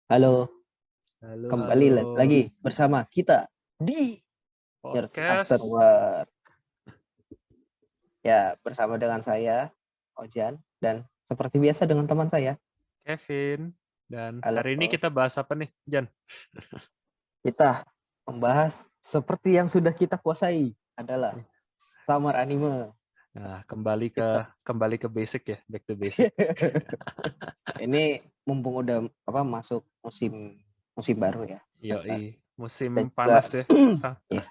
Halo, Halo, kembali halo. lagi bersama kita di Years After Podcast Work. Ya, bersama dengan saya, Ojan, dan seperti biasa dengan teman saya. Kevin. Dan Halo, hari ini kita bahas apa nih, Jan? kita membahas seperti yang sudah kita kuasai adalah summer anime. Nah, Kita kembali ke basic ya, back to basic. ini mumpung udah masuk musim musim baru ya, Desember. Yoi, Dan musim juga panas ya. ya,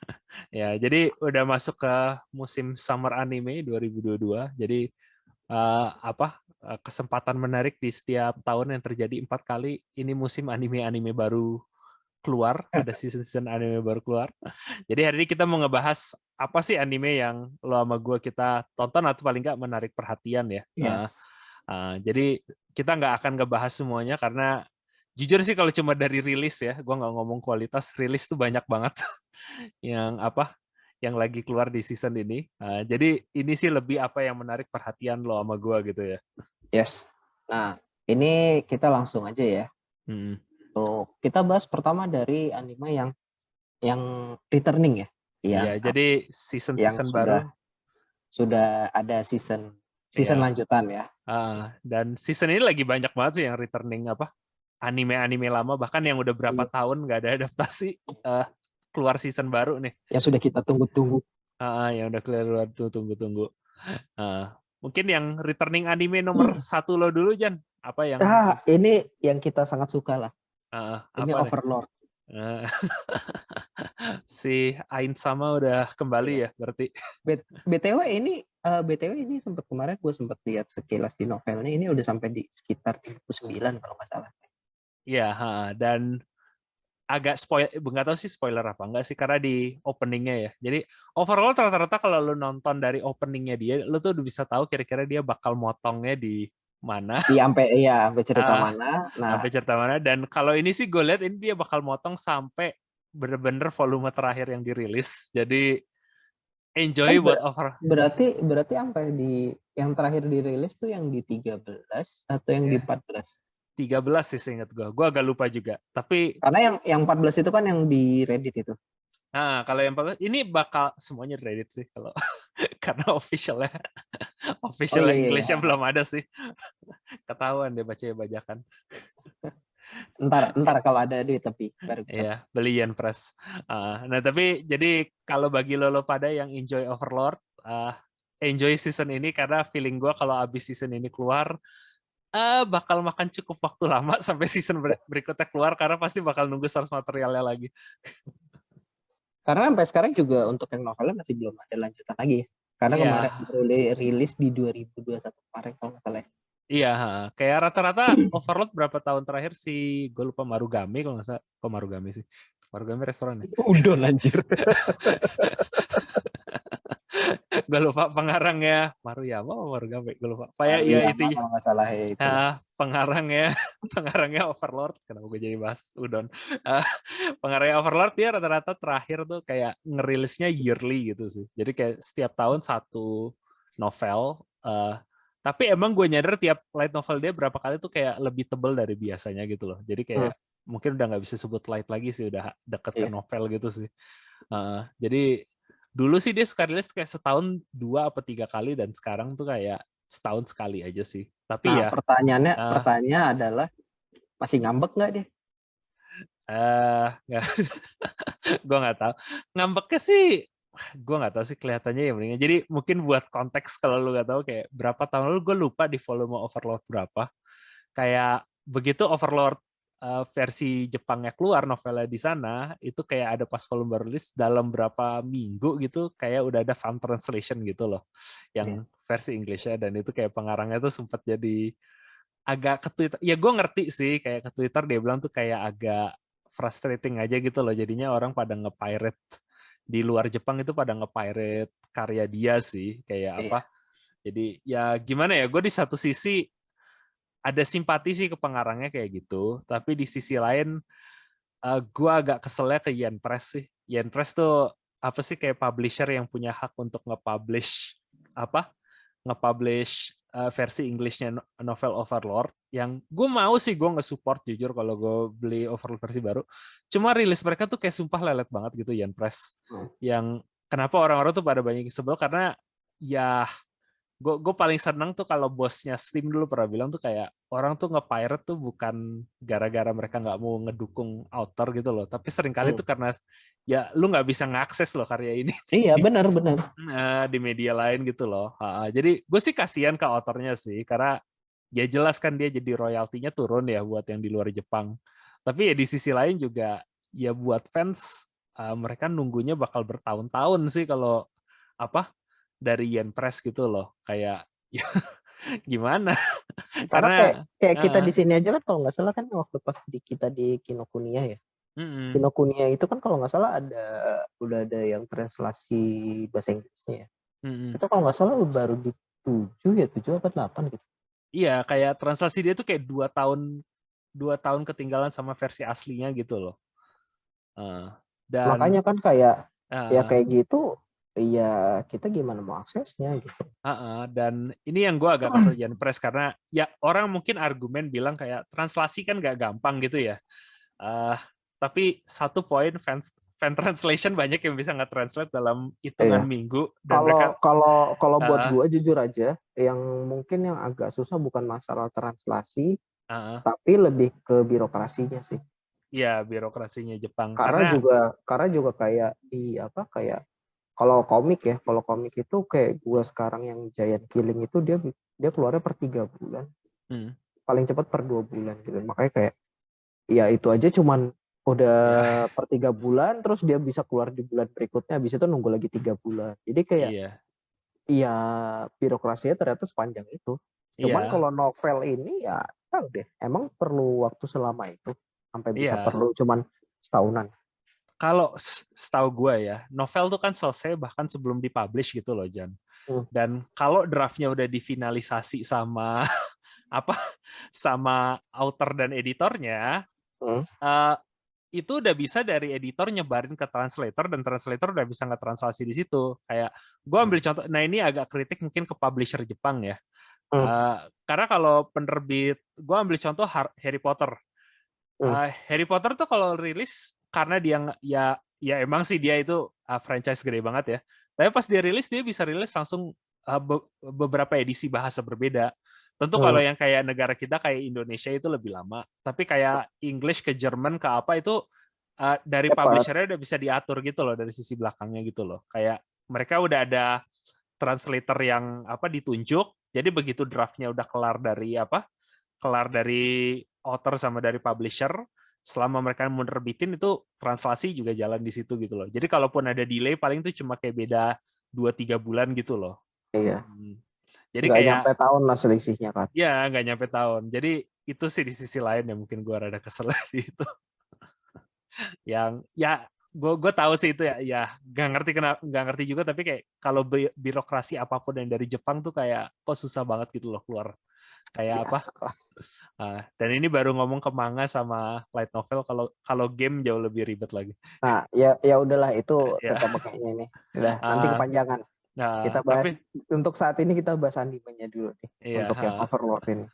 Ya, jadi udah masuk ke musim summer anime 2022. Jadi kesempatan menarik di setiap tahun yang terjadi 4 kali. Ini musim anime-anime baru keluar, ada season-season anime baru keluar. Jadi hari ini kita mau ngebahas apa sih anime yang lo sama gue kita tonton atau paling nggak menarik perhatian ya. yes. Jadi kita nggak akan ngebahas semuanya karena jujur sih kalau cuma dari rilis ya, gue nggak ngomong kualitas, rilis tuh banyak banget yang yang lagi keluar di season ini. Jadi ini sih lebih apa yang menarik perhatian lo sama gue gitu ya. Yes. Nah, ini kita langsung aja ya. Hmm. Kita bahas pertama dari anime yang returning ya, Iya, yang jadi yang season-season baru. sudah ada season Ya, lanjutan ya. dan season ini lagi banyak banget sih yang returning anime-anime lama, bahkan yang udah berapa Iya. tahun nggak ada adaptasi keluar season baru nih. Yang sudah kita tunggu-tunggu. Yang udah keluar tuh tunggu-tunggu. Mungkin yang returning anime nomor satu lo dulu, Jan. Apa yang Ini yang kita sangat suka lah. Ini apa nih? Overlord. Si Ain sama udah kembali Iya. ya berarti. BTW ini sempat kemarin gue sempat lihat sekilas di novelnya, ini udah sampai di sekitar 59 kalau nggak salah. Iya, dan agak spoiler, nggak tahu sih spoiler apa enggak sih, karena di openingnya ya. Jadi overall rata-rata kalau lu nonton dari openingnya dia, lu tuh udah bisa tahu kira-kira dia bakal motongnya di mana, Sampai cerita mana. Nah, sampai cerita mana. Dan kalau ini sih gue lihat ini dia bakal motong sampai bener-bener volume terakhir yang dirilis. Jadi enjoy buat over. berarti sampai di yang terakhir dirilis tuh yang di 13 atau yang di Ya, 14? 13 sih seingat gue. Gue agak lupa juga. Tapi Karena yang 14 itu kan yang di Reddit itu. kalau yang 14 ini bakal semuanya Reddit sih kalau karena officialnya Oh iya iya Englishnya iya. belum ada sih. Ketahuan deh baca bajakan. Ntar kalau ada duit tapi baru kita. Iya, beli Yen Press. Nah, tapi jadi kalau bagi lo pada yang enjoy Overlord, enjoy season ini karena feeling gue kalau abis season ini keluar, bakal makan cukup waktu lama sampai season berikutnya keluar karena pasti bakal nunggu source materialnya lagi. Karena sampai sekarang juga untuk yang novelnya masih belum ada lanjutan lagi ya. Karena Iya, kemarin baru rilis di 2021 kemarin kalau nggak salah. iya. Kayak rata-rata Overlord berapa tahun terakhir sih? Gue lupa Marugame kalau nggak salah. Kok Marugame sih? Marugame restoran ya? Udah anjir. Gue lupa pengarangnya Maruyama atau Marugame, gue lupa. Kayak ya Maruyama itu kalau nggak salah ya itulah. pengarangnya pengarangnya Overlord. Kenapa gue jadi bahas udon? Pengarangnya Overlord dia rata-rata terakhir tuh kayak ngerilisnya yearly gitu sih. Jadi kayak setiap tahun satu novel. Tapi emang gue nyadar tiap light novel dia berapa kali tuh kayak lebih tebel dari biasanya gitu loh. Jadi kayak mungkin udah nggak bisa sebut light lagi sih, udah deket ke Iya. novel gitu sih. Jadi dulu sih dia suka rilis kayak setahun 2 atau 3 kali, dan sekarang tuh kayak setahun sekali aja sih. Tapi Nah, ya, pertanyaannya adalah masih ngambek nggak dia? nggak, gue nggak tahu. Ngambeknya sih, gue nggak tahu sih, kelihatannya ya mendingan. Jadi mungkin buat konteks kalau lu nggak tahu kayak berapa tahun lalu gue lupa di volume Overlord berapa. Kayak begitu Overlord versi Jepangnya keluar novelnya di sana, itu kayak ada pas volume baru rilis dalam berapa minggu gitu, kayak udah ada fan translation gitu loh, Iya. yang versi Inggrisnya, dan itu kayak pengarangnya tuh sempat jadi agak ke Twitter. Ya gue ngerti sih, kayak ke Twitter dia bilang tuh kayak agak frustrating aja gitu loh. Jadinya orang pada nge-pirate di luar Jepang itu pada nge-pirate karya dia sih, kayak apa. Iya. Jadi ya gimana ya, gue di satu sisi ada simpati sih ke pengarangnya kayak gitu, tapi di sisi lain gue agak keselnya ke Yen Press sih. Yen Press tuh apa sih, kayak publisher yang punya hak untuk nge-publish versi Englishnya novel Overlord yang gue mau sih gue nge-support jujur kalau gue beli Overlord versi baru. Cuma rilis mereka tuh kayak sumpah lelet banget gitu Yen Press. Yang kenapa orang-orang tuh pada banyak sebel karena ya gue paling seneng tuh kalau bosnya Steam dulu pernah bilang tuh kayak orang tuh nge-pirate tuh bukan gara-gara mereka nggak mau ngedukung author gitu loh, tapi seringkali tuh karena ya lu nggak bisa ngakses loh karya ini Iya, benar-benar. di media lain gitu loh. Jadi gue sih kasihan ke autornya sih karena ya jelas kan dia jadi royaltinya turun ya buat yang di luar Jepang. Tapi ya di sisi lain juga ya buat fans mereka nunggunya bakal bertahun-tahun sih kalau apa dari Yen Press gitu loh. Kayak ya, gimana? Karena kayak Karena kayak kita di sini aja kan kalau nggak salah kan waktu pas kita di Kinokuniya ya. Kinokuniya itu kan kalau nggak salah udah ada yang translasi bahasa Inggrisnya ya. Itu kalau nggak salah baru di 7 apa 8 gitu. Iya, kayak translasi dia tuh kayak 2 tahun ketinggalan sama versi aslinya gitu loh. Dan Makanya kan kayak ya kayak gitu, ya kita gimana mau aksesnya gitu. Dan ini yang gue agak kesel Yen Press karena ya orang mungkin argumen bilang kayak translasi kan gak gampang gitu ya. Tapi satu poin fan translation banyak yang bisa nge-translate dalam hitungan minggu dan mereka kalau buat gua jujur aja yang mungkin yang agak susah bukan masalah translasi tapi lebih ke birokrasinya sih. Iya, birokrasinya Jepang Karena juga kayak kayak kalau komik itu kayak gua sekarang yang Giant Killing itu dia keluarnya per 3 bulan. Paling cepat per 2 bulan gitu. Makanya kayak ya itu aja cuman udah per 3 bulan terus dia bisa keluar di bulan berikutnya, habis itu nunggu lagi 3 bulan. Jadi kayak iya birokrasinya ternyata sepanjang itu. Cuman kalau novel ini ya tahu deh, emang perlu waktu selama itu sampai bisa perlu cuman setahunan. Kalau setahu gue ya, novel tuh kan selesai bahkan sebelum dipublish gitu loh, Jan. Dan kalau draftnya udah difinalisasi sama sama author dan editornya, itu udah bisa dari editor nyebarin ke translator dan translator udah bisa nge-translasi di situ. Kayak gue ambil contoh, nah ini agak kritik mungkin ke publisher Jepang ya. Karena kalau penerbit, gue ambil contoh Harry Potter. Harry Potter tuh kalau rilis karena dia ya emang sih dia itu franchise gede banget ya. Tapi pas dia bisa rilis langsung beberapa edisi bahasa berbeda. Tentu kalau yang kayak negara kita kayak Indonesia itu lebih lama. Tapi kayak English ke Jerman ke apa itu dari publishernya udah bisa diatur gitu loh dari sisi belakangnya gitu loh. Kayak mereka udah ada translator yang ditunjuk. Jadi begitu draftnya udah kelar dari author sama dari publisher, selama mereka mau nerbitin itu translasi juga jalan di situ gitu loh. Jadi kalaupun ada delay paling itu cuma kayak beda 2-3 bulan gitu loh. Iya. Jadi nggak kayak nyampe tahun lah selisihnya kan. Ya, nggak nyampe tahun. Jadi itu sih di sisi lain yang mungkin gue rada kesel di itu. Yang ya gue tahu sih itu ya nggak ngerti juga tapi kayak kalau birokrasi apapun yang dari Jepang tuh kayak kok susah banget gitu loh keluar kayak apa. Dan ini baru ngomong ke manga sama light novel, kalau game jauh lebih ribet lagi. Nah, ya udahlah itu kita pakainya nih. Udah, nanti kepanjangan. Kita bahas untuk saat ini kita bahas animenya dulu nih untuk yang Overlord ini.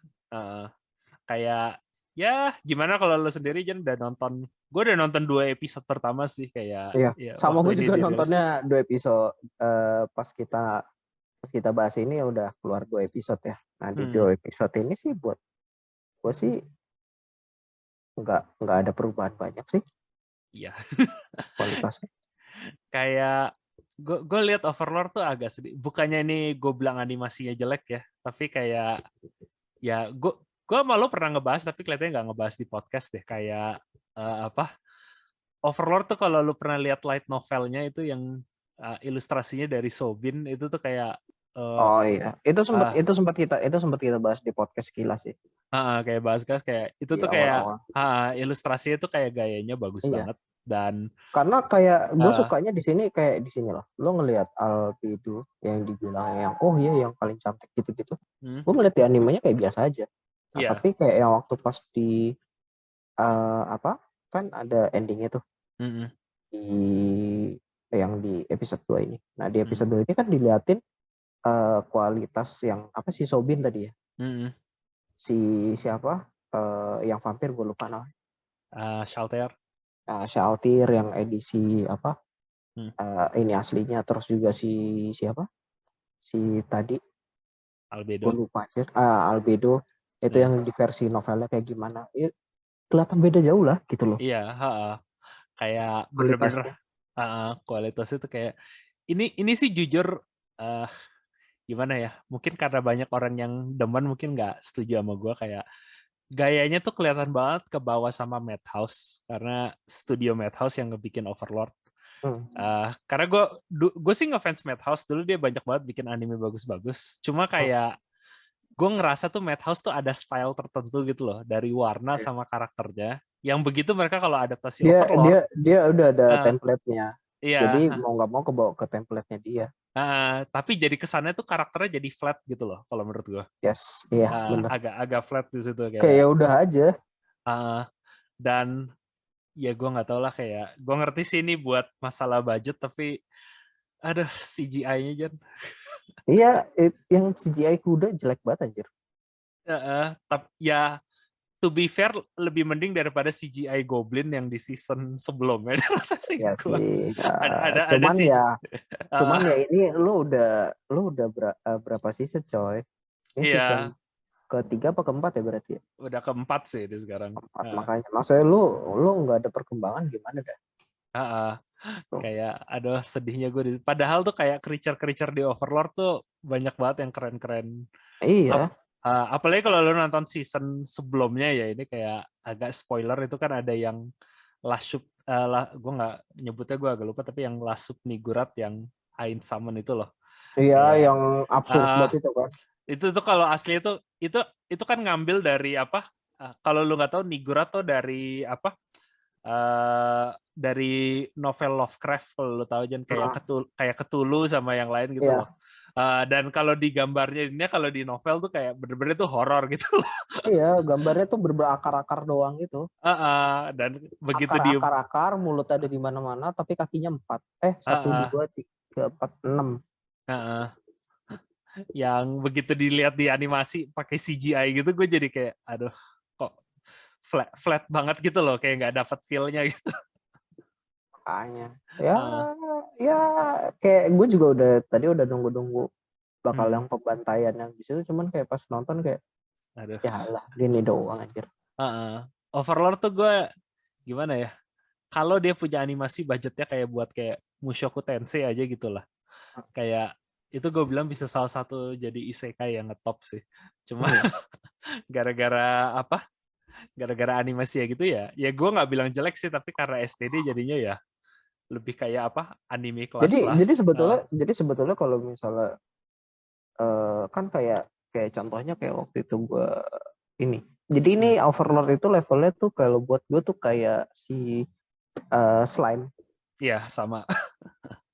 Kayak ya gimana kalau lo sendiri Jan udah nonton? Gue udah nonton 2 episode pertama sih kayak. Iya. Sama gue juga nontonnya 2 episode pas kita bahas ini udah keluar 2 episode ya. Nah di 2 episode ini sih buat gue sih nggak ada perubahan banyak sih. Iya. Kualitasnya. Kayak gue lihat Overlord tuh agak sedih. Bukannya ini gue bilang animasinya jelek ya, tapi kayak ya gue malu pernah ngebahas tapi kelihatannya nggak ngebahas di podcast deh. Kayak Overlord tuh kalau lu pernah lihat light novelnya itu yang ilustrasinya dari Sobin itu tuh kayak oh iya, itu sempat kita bahas di podcast Kilas sih. Kayak bahas kayak itu tuh kayak ilustrasinya tuh kayak gayanya bagus banget dan karena kayak gue sukanya di sini kayak di sini loh. Lo ngelihat Albedo yang dibilang yang yang paling cantik gitu-gitu. Gue ngeliat di animenya kayak biasa aja. Nah, tapi kayak yang waktu pas di kan ada endingnya tuh di yang di episode 2 ini. Nah di episode 2 ini kan diliatin kualitas yang apa sih Sobin tadi ya? Si siapa? Yang vampir gue lupa namanya. Shelter. Shaltir yang edisi apa? Ini aslinya, terus juga siapa? Si tadi Albedo. gue lupa aja. Albedo itu yang di versi novelnya kayak gimana? Kelihatan beda jauh lah gitu loh. Iya, kayak bener-bener kualitas itu kayak ini sih jujur gimana ya? Mungkin karena banyak orang yang demen mungkin nggak setuju sama gue, kayak gayanya tuh kelihatan banget ke bawah sama Madhouse, karena studio Madhouse yang ngebikin Overlord. Karena gue sih ngefans Madhouse dulu, dia banyak banget bikin anime bagus-bagus. Cuma kayak gue ngerasa tuh Madhouse tuh ada style tertentu gitu loh, dari warna sama karakternya, yang begitu mereka kalau adaptasi Overlord dia udah ada template-nya. iya, Jadi mau nggak mau kebawa ke template-nya dia. tapi jadi kesannya tuh karakternya jadi flat gitu loh kalau menurut gue. Yes, iya benar. Agak flat di situ Kayak ya udah aja. Dan ya gue nggak tahu lah, kayak gue ngerti sih ini buat masalah budget, tapi aduh CGI-nya Jan. Iya, yang CGI kuda jelek banget anjir. Tapi ya to be fair lebih mending daripada CGI Goblin yang di season sebelumnya. Rasa sih Ya gua. sih. Ada Cuman ya ini lu udah berapa season coy? Ini season iya, ketiga apa keempat ya berarti ya? udah keempat sih ini sekarang. Keempat, makanya maksudnya lu nggak ada perkembangan gimana dah? Kayak aduh sedihnya gue. Padahal tuh kayak creature di Overlord tuh banyak banget yang keren-keren. Iya. Apalagi kalau lu nonton season sebelumnya ya, ini kayak agak spoiler, itu kan ada yang Lasup, gue nggak nyebutnya, gue agak lupa, tapi yang Lasup Nigurat yang Ain Summon itu loh. Iya, Kayak, yang absurd banget itu kan. Itu tuh kalau asli itu kan ngambil dari apa? Kalau lu nggak tahu, Nigurat tuh dari apa? Dari novel Lovecraft, kalau lu tahu Jan, kayak Cthulhu sama yang lain gitu loh. Dan kalau di gambarnya ini, kalau di novel tuh kayak bener-bener tuh horor gitu loh. Iya, gambarnya tuh berakar-akar doang gitu. Dan begitu akar-akar, mulut ada di mana-mana, tapi kakinya 4. 1, 2, 3, 4, 6. Yang begitu dilihat di animasi pakai CGI gitu, gue jadi kayak aduh kok flat banget gitu loh, kayak nggak dapet feel-nya gitu. Makanya ya kayak gue juga udah nunggu bakal yang pembantaian yang di situ, cuman kayak pas nonton kayak aduh, ya lah gini doang anjir. Overlord tuh gue gimana ya, kalau dia punya animasi budgetnya kayak buat kayak Mushoku Tensei aja gitu lah, kayak itu gue bilang bisa salah satu jadi isekai yang ngetop sih. Cuma gara-gara apa? Gara-gara animasi ya gitu ya gue nggak bilang jelek sih, tapi karena STD jadinya ya lebih kayak apa, anime kelas-kelas. Jadi sebetulnya kalau misalnya kan kayak contohnya kayak waktu itu gue ini. Jadi ini Overlord itu levelnya tuh kalau buat gue tuh kayak si slime. Iya, sama.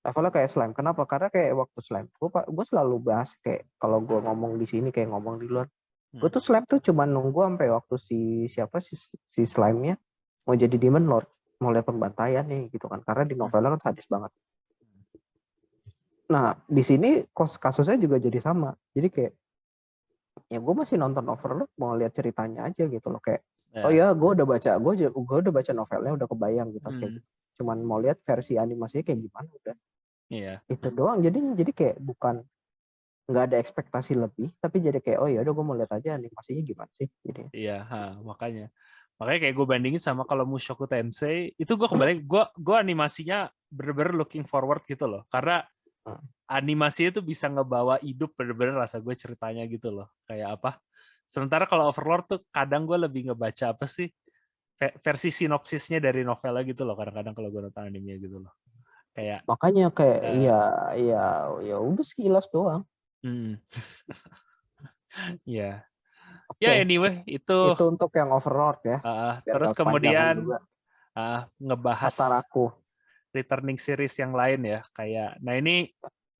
Levelnya kayak slime. Kenapa? Karena kayak waktu slime gue selalu bahas kayak kalau gue ngomong di sini kayak ngomong di luar. Gue tuh slime tuh cuma nunggu sampai waktu si slime-nya mau jadi Demon Lord, mau lihat pembantaian nih gitu kan. Karena di novelnya kan sadis banget. Nah, di sini kasusnya juga jadi sama. Jadi kayak ya gue masih nonton Overlord mau lihat ceritanya aja gitu loh, kayak oh ya gue udah baca novelnya, udah kebayang gitu kayak cuman mau lihat versi animasinya kayak gimana udah. Itu doang. Jadi kayak bukan nggak ada ekspektasi lebih, tapi jadi kayak oh ya udah gue mau lihat aja animasinya gimana sih gitu. Iya, makanya kayak gue bandingin sama kalau Mushoku Tensei itu, gue kembali gue animasinya bener-bener looking forward gitu loh, karena animasinya itu bisa ngebawa hidup bener-bener rasa gue ceritanya gitu loh, kayak apa. Sementara kalau Overlord tuh kadang gue lebih ngebaca apa sih versi sinopsisnya dari novelnya gitu loh, kadang-kadang kalau gue nonton animenya gitu loh, kayak makanya kayak ya udah sekilas doang. Ya. Ya anyway, itu untuk yang Overlord ya. Terus kemudian ngebahas Hataraku. Returning series yang lain ya, kayak nah ini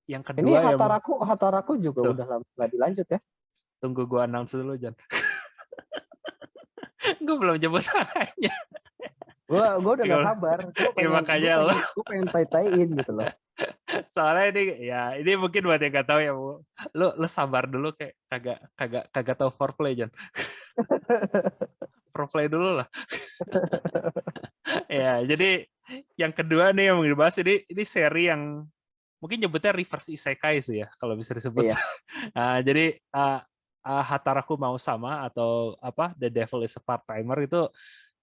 yang kedua. Ini Hataraku juga tuh. Udah nggak dilanjut ya. Tunggu gue announce dulu Jan. Gue belum jemput tangannya. Gue udah gak sabar. Gue pengen tai-taiin gitu loh. Soalnya ini mungkin buat yang nggak tahu ya, lu sabar dulu kayak kagak tahu foreplay Jan. Foreplay dulu lah. Ya, jadi yang kedua nih yang mau dibahas ini seri yang mungkin nyebutnya reverse isekai sih ya kalau bisa disebut. Iya. Jadi Hataraku mau sama atau apa The Devil is a Part-Timer itu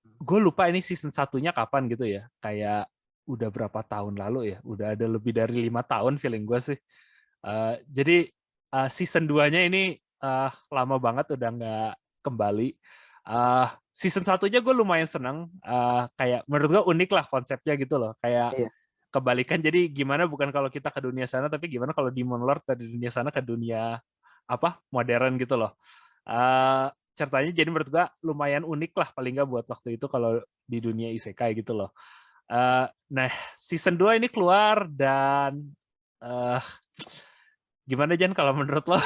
gue lupa ini season satunya kapan gitu ya. Kayak udah berapa tahun lalu ya. Udah ada lebih dari 5 tahun feeling gue sih. Jadi season 2-nya ini lama banget udah nggak kembali. Season satunya gue lumayan seneng. Kayak menurut gue unik lah konsepnya gitu loh. Kayak Iya. kebalikan, jadi gimana bukan kalau kita ke dunia sana, tapi gimana kalau Demon Lord dari dunia sana ke dunia apa modern gitu loh. Ceritanya jadi menurut gua lumayan unik lah paling nggak buat waktu itu kalau di dunia isekai gitu loh. Nah season 2 ini keluar dan gimana Jan kalau menurut lo?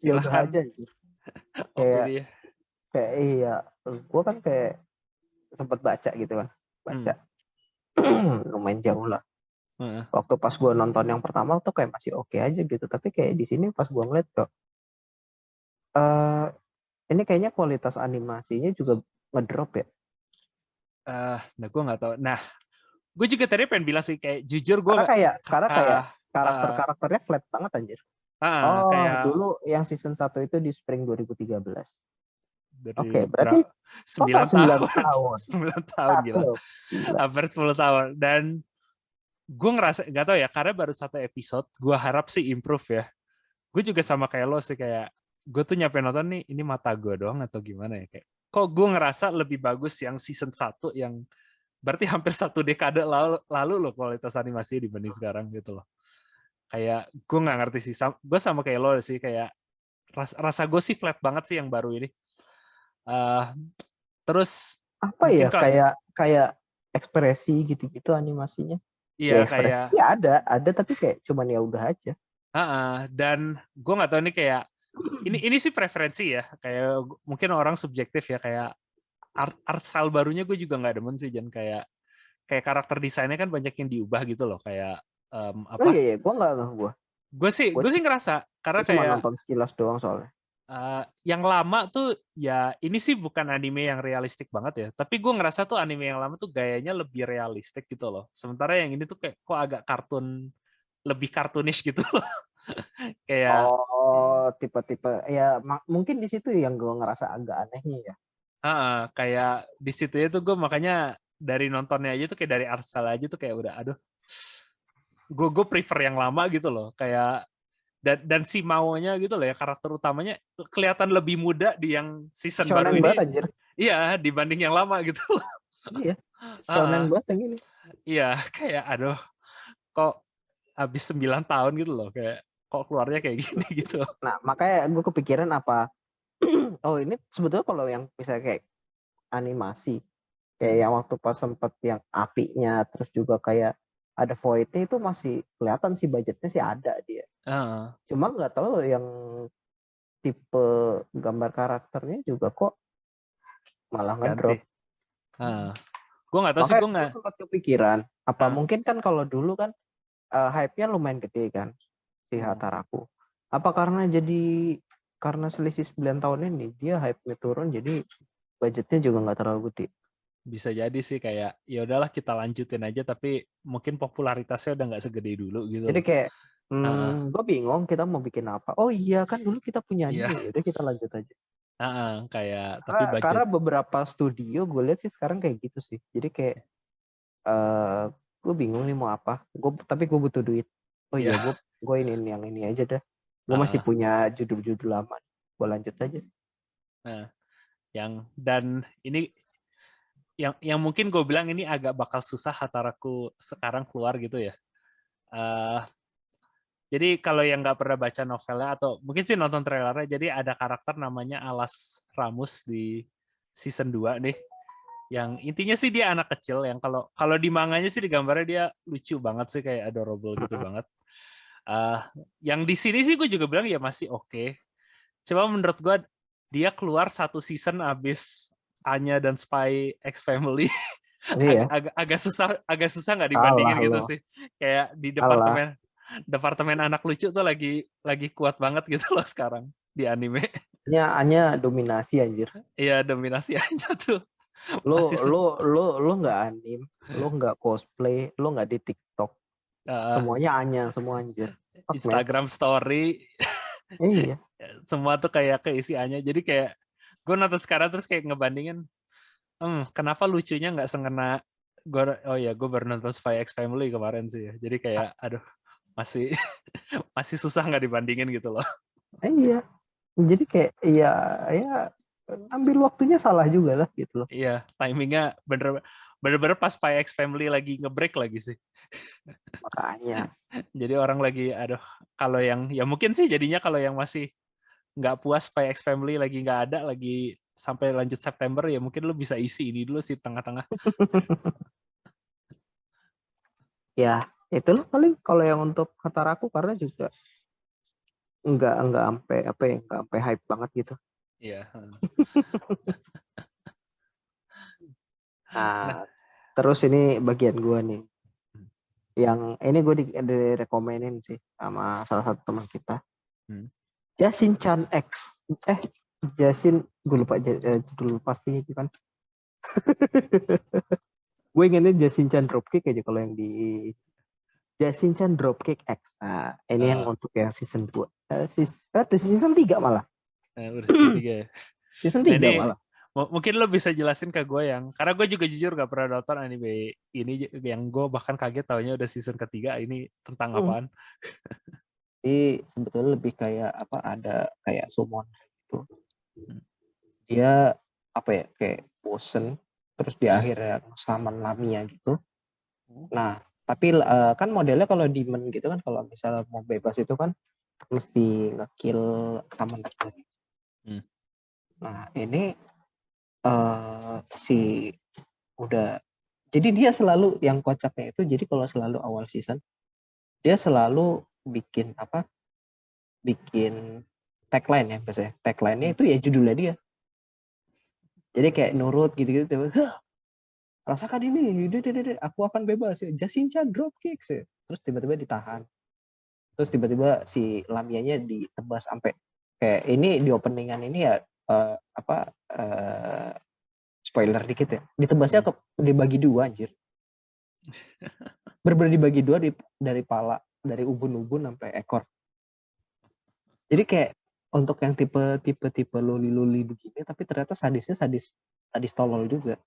Ya udah Silahkan aja sih. opini. Kayak iya, gue kan kayak sempat baca gitu kan, baca lumayan jauh lah. Waktu pas gue nonton yang pertama tuh kayak masih oke aja gitu, tapi kayak di sini pas gue ngeliat kok ini kayaknya kualitas animasinya juga ngedrop ya. Nah gue nggak tahu. Nah gue juga tadi pengen bilang sih kayak jujur gue karena kayak karakternya flat banget anjir. Kayak dulu yang season 1 itu di spring 2013. Dari berarti 9 tahun. 9 tahun gila. Hampir 10 tahun. Dan gue ngerasa, gak tau ya, karena baru 1 episode, gue harap sih improve ya. Gue juga sama kayak lo sih, kayak gue tuh nyampe nonton nih, ini mata gue doang atau gimana ya. Kayak, kok gue ngerasa lebih bagus yang season 1 yang berarti hampir 1 dekade lalu loh kualitas animasi dibanding sekarang gitu loh. Kayak gue nggak ngerti sih, gue sama kayak lo sih, kayak rasa gue sih flat banget sih yang baru ini. Terus apa ya, kayak ekspresi gitu-gitu animasinya. Iya, ya ekspresi kayak ada tapi kayak cuman ya udah aja. Dan gue nggak tahu ini kayak ini sih preferensi ya, kayak mungkin orang subjektif ya, kayak art style barunya gue juga nggak demen sih, dan kayak karakter desainnya kan banyak yang diubah gitu loh, kayak apa? Iya, gue sih ngerasa karena cuma kayak nonton sekilas doang soalnya. Yang lama tuh ya ini sih bukan anime yang realistik banget ya, tapi gue ngerasa tuh anime yang lama tuh gayanya lebih realistik gitu loh. Sementara yang ini tuh kayak kok agak lebih kartunis gitu loh. Kayak tipe-tipe ya mungkin di situ yang gue ngerasa agak anehnya ya. Kayak di situ itu gue makanya dari nontonnya aja tuh kayak dari art style aja tuh kayak udah aduh. Gue prefer yang lama gitu loh, kayak dan si maunya gitu loh ya, karakter utamanya kelihatan lebih muda di yang season Shonen baru ini. Banget, anjir. Iya, dibanding yang lama gitu loh. Iya. Shonen banget yang ini. Iya, kayak aduh, kok habis 9 tahun gitu loh, kayak kok keluarnya kayak gini gitu. Nah, makanya gue kepikiran apa ini sebetulnya kalau yang misalnya kayak animasi kayak yang waktu pas sempet yang apinya, terus juga kayak ada void-nya itu masih kelihatan sih budgetnya sih ada dia. Cuma nggak tahu yang tipe gambar karakternya juga kok malah ngedrop. Gue nggak tahu sih, gue nggak sempat kepikiran apa mungkin kan kalau dulu kan hype-nya lumayan gede kan si Hataraku. Apa karena selisih 9 tahun ini dia hype-nya turun, jadi budgetnya juga nggak terlalu gede. Bisa jadi sih, kayak ya udahlah kita lanjutin aja, tapi mungkin popularitasnya udah nggak segede dulu gitu. Jadi kayak gue bingung kita mau bikin apa. Oh iya kan dulu kita punya ini, udah kita lanjut aja. Tapi budget. Karena beberapa studio gue lihat sih sekarang kayak gitu sih. Jadi kayak gue bingung nih mau apa. Tapi gue butuh duit. Oh iya, gue ini yang ini aja dah. Gue masih punya judul-judul lama. Gue lanjut aja. Dan ini yang mungkin gue bilang ini agak bakal susah Hataraku sekarang keluar gitu ya. Jadi kalau yang nggak pernah baca novelnya atau mungkin sih nonton trailernya, jadi ada karakter namanya Alas Ramus di season 2 nih. Yang intinya sih dia anak kecil yang kalau di manganya sih digambarnya dia lucu banget sih, kayak adorable gitu banget. Yang di sini sih gue juga bilang ya masih oke. Coba menurut gue dia keluar 1 season abis Anya dan Spy X Family. Iya, agak susah nggak kalah dibandingin gitu loh, sih. Kayak di kalah. departemen anak lucu tuh lagi kuat banget gitu loh sekarang di anime. Hanya dominasi anjir. Iya, dominasi aja tuh. Lu Masih lu lu nggak anim, lu nggak cosplay, lu nggak di TikTok. uh, Semuanya Anya, semua anjir. Fuck man. Instagram story Iya. semua tuh kayak keisiannya. Jadi kayak gue nonton sekarang terus kayak ngebandingin, kenapa lucunya nggak sengena gue. Oh ya, gue baru nonton Spy X Family kemarin sih ya. Jadi kayak aduh, masih masih susah nggak dibandingin gitu loh. Iya. Jadi kayak ya ambil waktunya salah juga lah gitu loh. Iya, timingnya bener-bener pas Spy X Family lagi ngebreak lagi sih. Makanya. Jadi orang lagi, aduh, kalau yang ya mungkin sih jadinya kalau yang masih nggak puas Spy X Family lagi nggak ada lagi sampai lanjut September, ya mungkin lu bisa isi ini dulu sih tengah-tengah. Ya, itulah paling kalau yang untuk Hataraku karena juga nggak sampai apa ya, nggak sampai hype banget gitu. Iya. Nah, Nah, terus ini bagian gua nih. Yang ini gue direkomenin sih sama salah satu teman kita. Jasin Chan X. Jasin, gue lupa judul pastinya itu kan. Gue ingetnya Jasin Chan Dropkick aja kalau yang di Jasin Chan Dropkick X. Nah, ini yang untuk yang season 2. Season 3 malah. Udah season 3 ya. Season Nah 3 ini malah. mungkin lo bisa jelasin ke gue karena gue juga jujur gak pernah nonton anime ini, yang gue bahkan kaget taunya udah season ketiga. Ini tentang apaan? Jadi sebetulnya lebih kayak apa, ada kayak summon gitu. Dia apa ya, kayak bosen terus di akhirnya summon Lamia gitu. Nah, tapi kan modelnya kalau demon gitu kan, kalau misalnya mau bebas itu kan mesti nge-kill summoner. Nah, ini si udah, jadi dia selalu yang kocaknya itu, jadi kalau selalu awal season dia selalu bikin tagline ya biasanya. Tagline-nya itu ya judulnya dia. Jadi kayak nurut gitu-gitu. Rasakan ini, aku akan bebas ya. Jasin-chan dropkick sih. Terus tiba-tiba ditahan. Terus tiba-tiba si Lamianya ditebas sampai kayak ini di openingan ini ya spoiler dikit ya. Ditebasnya dibagi dua anjir. Bener-bener dibagi dua dari pala, dari ubun-ubun sampai ekor. Jadi kayak untuk yang tipe loli begini, tapi ternyata sadis tolol juga.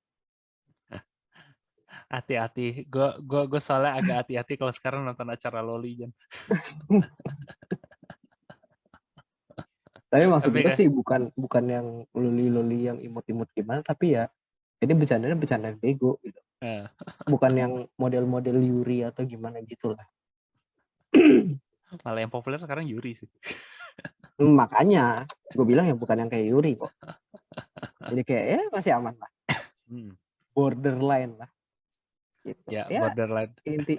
Hati-hati, gue soalnya agak hati-hati kalau sekarang nonton acara loli Jan. Tapi maksud gue sih bukan yang loli yang imut-imut gimana, tapi ya ini bercandaan bego gitu. Bukan yang model-model Yuri atau gimana gitu lah. Malah yang populer sekarang Yuri sih. Makanya gue bilang ya bukan yang kayak Yuri kok. Jadi kayak ya masih aman lah. Borderline lah. Gitu. Ya, borderline.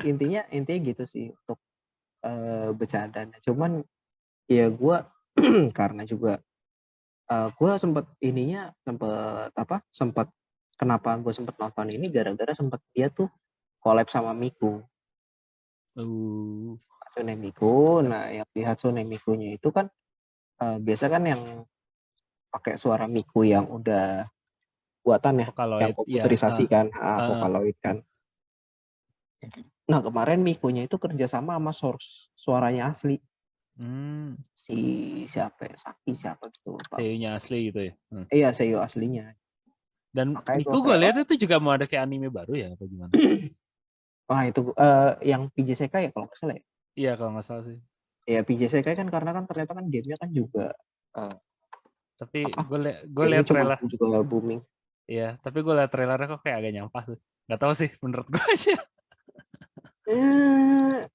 Intinya gitu sih untuk bercandaan. Cuman ya gue karena juga gue sempat kenapa gue sempat nonton ini gara-gara sempat dia tuh collab sama Miku. Hatsune Miku. Nah, yang di Hatsune Miku-nya itu kan biasa kan yang pakai suara Miku yang udah buatan ya, Vocaloid, yang komputerisasi kan, Vocaloid kan. Nah, kemarin Miku-nya itu kerjasama sama source suaranya asli. Si siapa ya? Saki siapa gitu. Seiyunya asli gitu ya? Iya, seiyu aslinya. Dan Miku gue lihat itu juga mau ada kayak anime baru ya, apa gimana? Wah, itu yang PJ Sekai ya kalau nggak salah ya? Iya, kalau nggak salah sih. Ya, PJ Sekai kan karena kan ternyata kan gamenya kan juga tapi gue lihat trailer juga booming. Iya, tapi gue lihat trailernya kok kayak agak nyampah tuh. Gak tahu sih, menurut gue aja.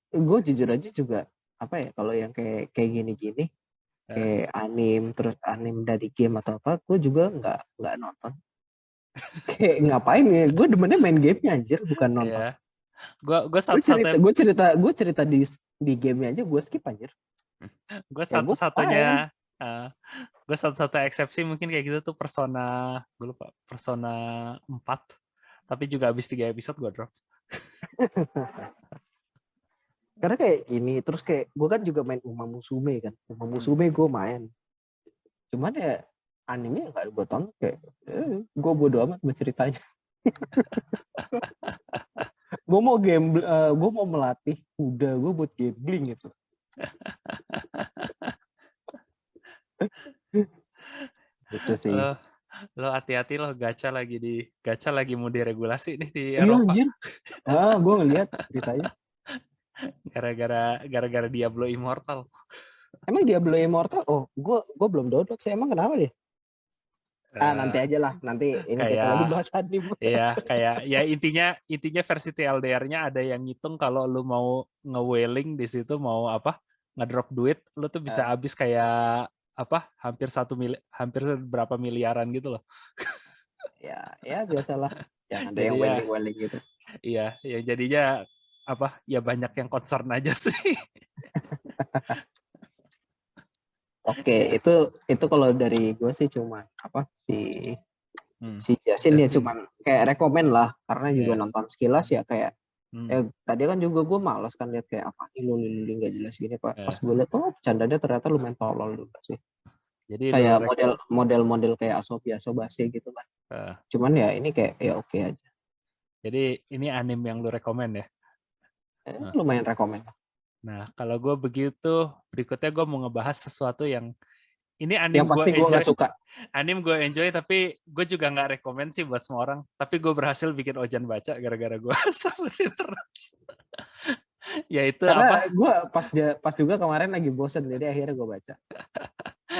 Gue jujur aja juga apa ya, kalau yang kayak gini-gini kayak anim dari game atau apa, gue juga nggak nonton. Kayak ngapain ya? Gue demennya main gamenya anjir, bukan nonton. Iya. Gue cerita di gamenya aja gue skip anjir. Gue satu-satunya eksepsi mungkin kayak gitu tuh Persona 4. Tapi juga habis 3 episode gue drop. Karena kayak gini, terus kayak gue kan juga main Uma Musume kan. Uma Musume gue main. Cuman ya anime nggak gue tonton, kayak gue bodo amat sama ceritanya. Gue mau gue mau melatih kuda gue buat gambling gitu. Itu sih. Lo hati-hati lo, gacha lagi mau diregulasi nih di Iya Eropa. anjir. Gue ngeliat beritanya. Gara-gara Diablo Immortal. Emang Diablo Immortal? Oh, gue belum download sih. Emang kenapa dia? Nanti aja lah. Nanti ini kita lagi bahas anime. Iya, kayak ya intinya versi TLDR-nya ada yang ngitung kalau lu mau nge-whaling di situ, mau apa? Ngedrop duit, lu tuh bisa habis kayak apa? Hampir berapa miliaran gitu loh. Ya biasalah. Jangan ada yang whaling gitu. Iya, ya jadinya apa? Ya banyak yang concern aja sih. Oke, itu kalau dari gue sih cuma apa si Jasin ya cuman kayak rekomen lah, karena juga nonton sekilas ya kayak tadi kan juga gue malas kan lihat kayak apa nih lu nggak jelas gini Pak. Pas gue lihat bercandanya ternyata lumayan tolol juga sih. Jadi kayak model kayak Asobase gitu kan. Cuman ya ini kayak ya oke aja. Jadi ini anime yang lu rekomen ya? Lumayan rekomen. Nah, kalau gue begitu, berikutnya gue mau ngebahas sesuatu yang ini anime yang pasti gue nggak suka. Anime gue enjoy, tapi gue juga nggak rekomen sih buat semua orang. Tapi gue berhasil bikin Ojan baca gara-gara gue sebutin terus. Yaitu karena apa? Gue pas juga kemarin lagi bosen, jadi akhirnya gue baca.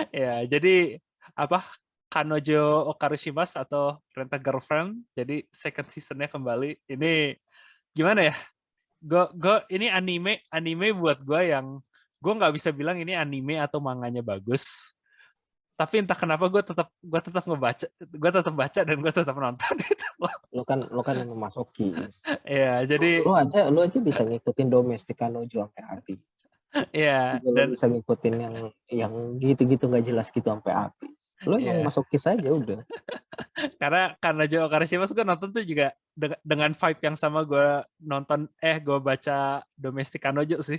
Ya, jadi apa? Kanojo Okarishimasu atau Rent a Girlfriend. Jadi second seasonnya kembali. Ini gimana ya? Gue ini anime buat gue yang gue nggak bisa bilang ini anime atau manganya bagus, tapi entah kenapa gue tetap ngebaca, gue tetap baca dan gue tetap nonton itu. Lo kan yang masokis. Iya, jadi lu aja bisa ngikutin Domestic Kanojo sampai habis. Iya, dan bisa ngikutin yang gitu-gitu nggak jelas gitu sampai habis. Lo yang masokis aja udah. Karena Kanojo Okarishimasu gue nonton tuh juga dengan vibe yang sama gue nonton gue baca Domestic Kanojo sih.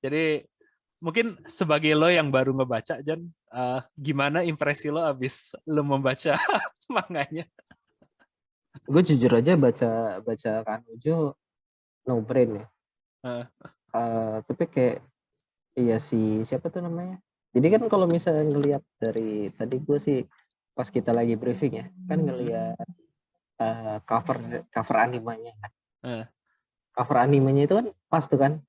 Jadi mungkin sebagai lo yang baru ngebaca, Jan, gimana impresi lo abis lo membaca manganya? Gue jujur aja baca Kanojo no brain ya. Tapi kayak iya sih, siapa tuh namanya? Jadi kan kalau misalnya ngelihat dari tadi gue sih pas kita lagi briefing ya, kan ngelihat cover animenya kan. Cover animenya itu kan pas tuh kan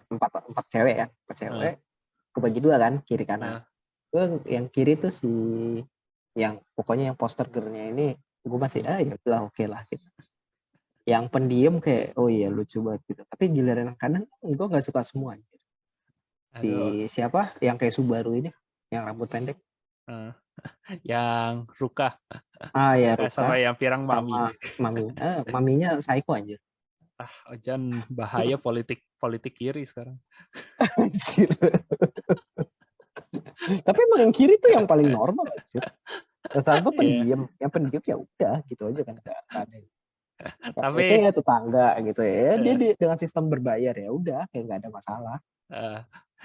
empat cewek ya, 4 cewek kebagi 2 kan, kiri kanan. Gue yang kiri tuh si yang pokoknya yang poster girlnya ini gue masih ya udah oke lah gitu. Yang pendiam kayak oh iya lucu banget gitu. Tapi giliran yang kanan gue nggak suka semua. Siapa yang kayak Subaru ini yang rambut pendek? Yang Ruka. Ya Ruka. Sama yang pirang Mami. Maminya psycho aja. Ojan bahaya politik kiri sekarang. Tapi emang yang kiri tuh yang paling normal sih. Terus pendiam, yang pendiam ya udah gitu aja kan nggak ada. Tapi ya tetangga gitu ya, dia dengan sistem berbayar ya udah kayak nggak ada masalah.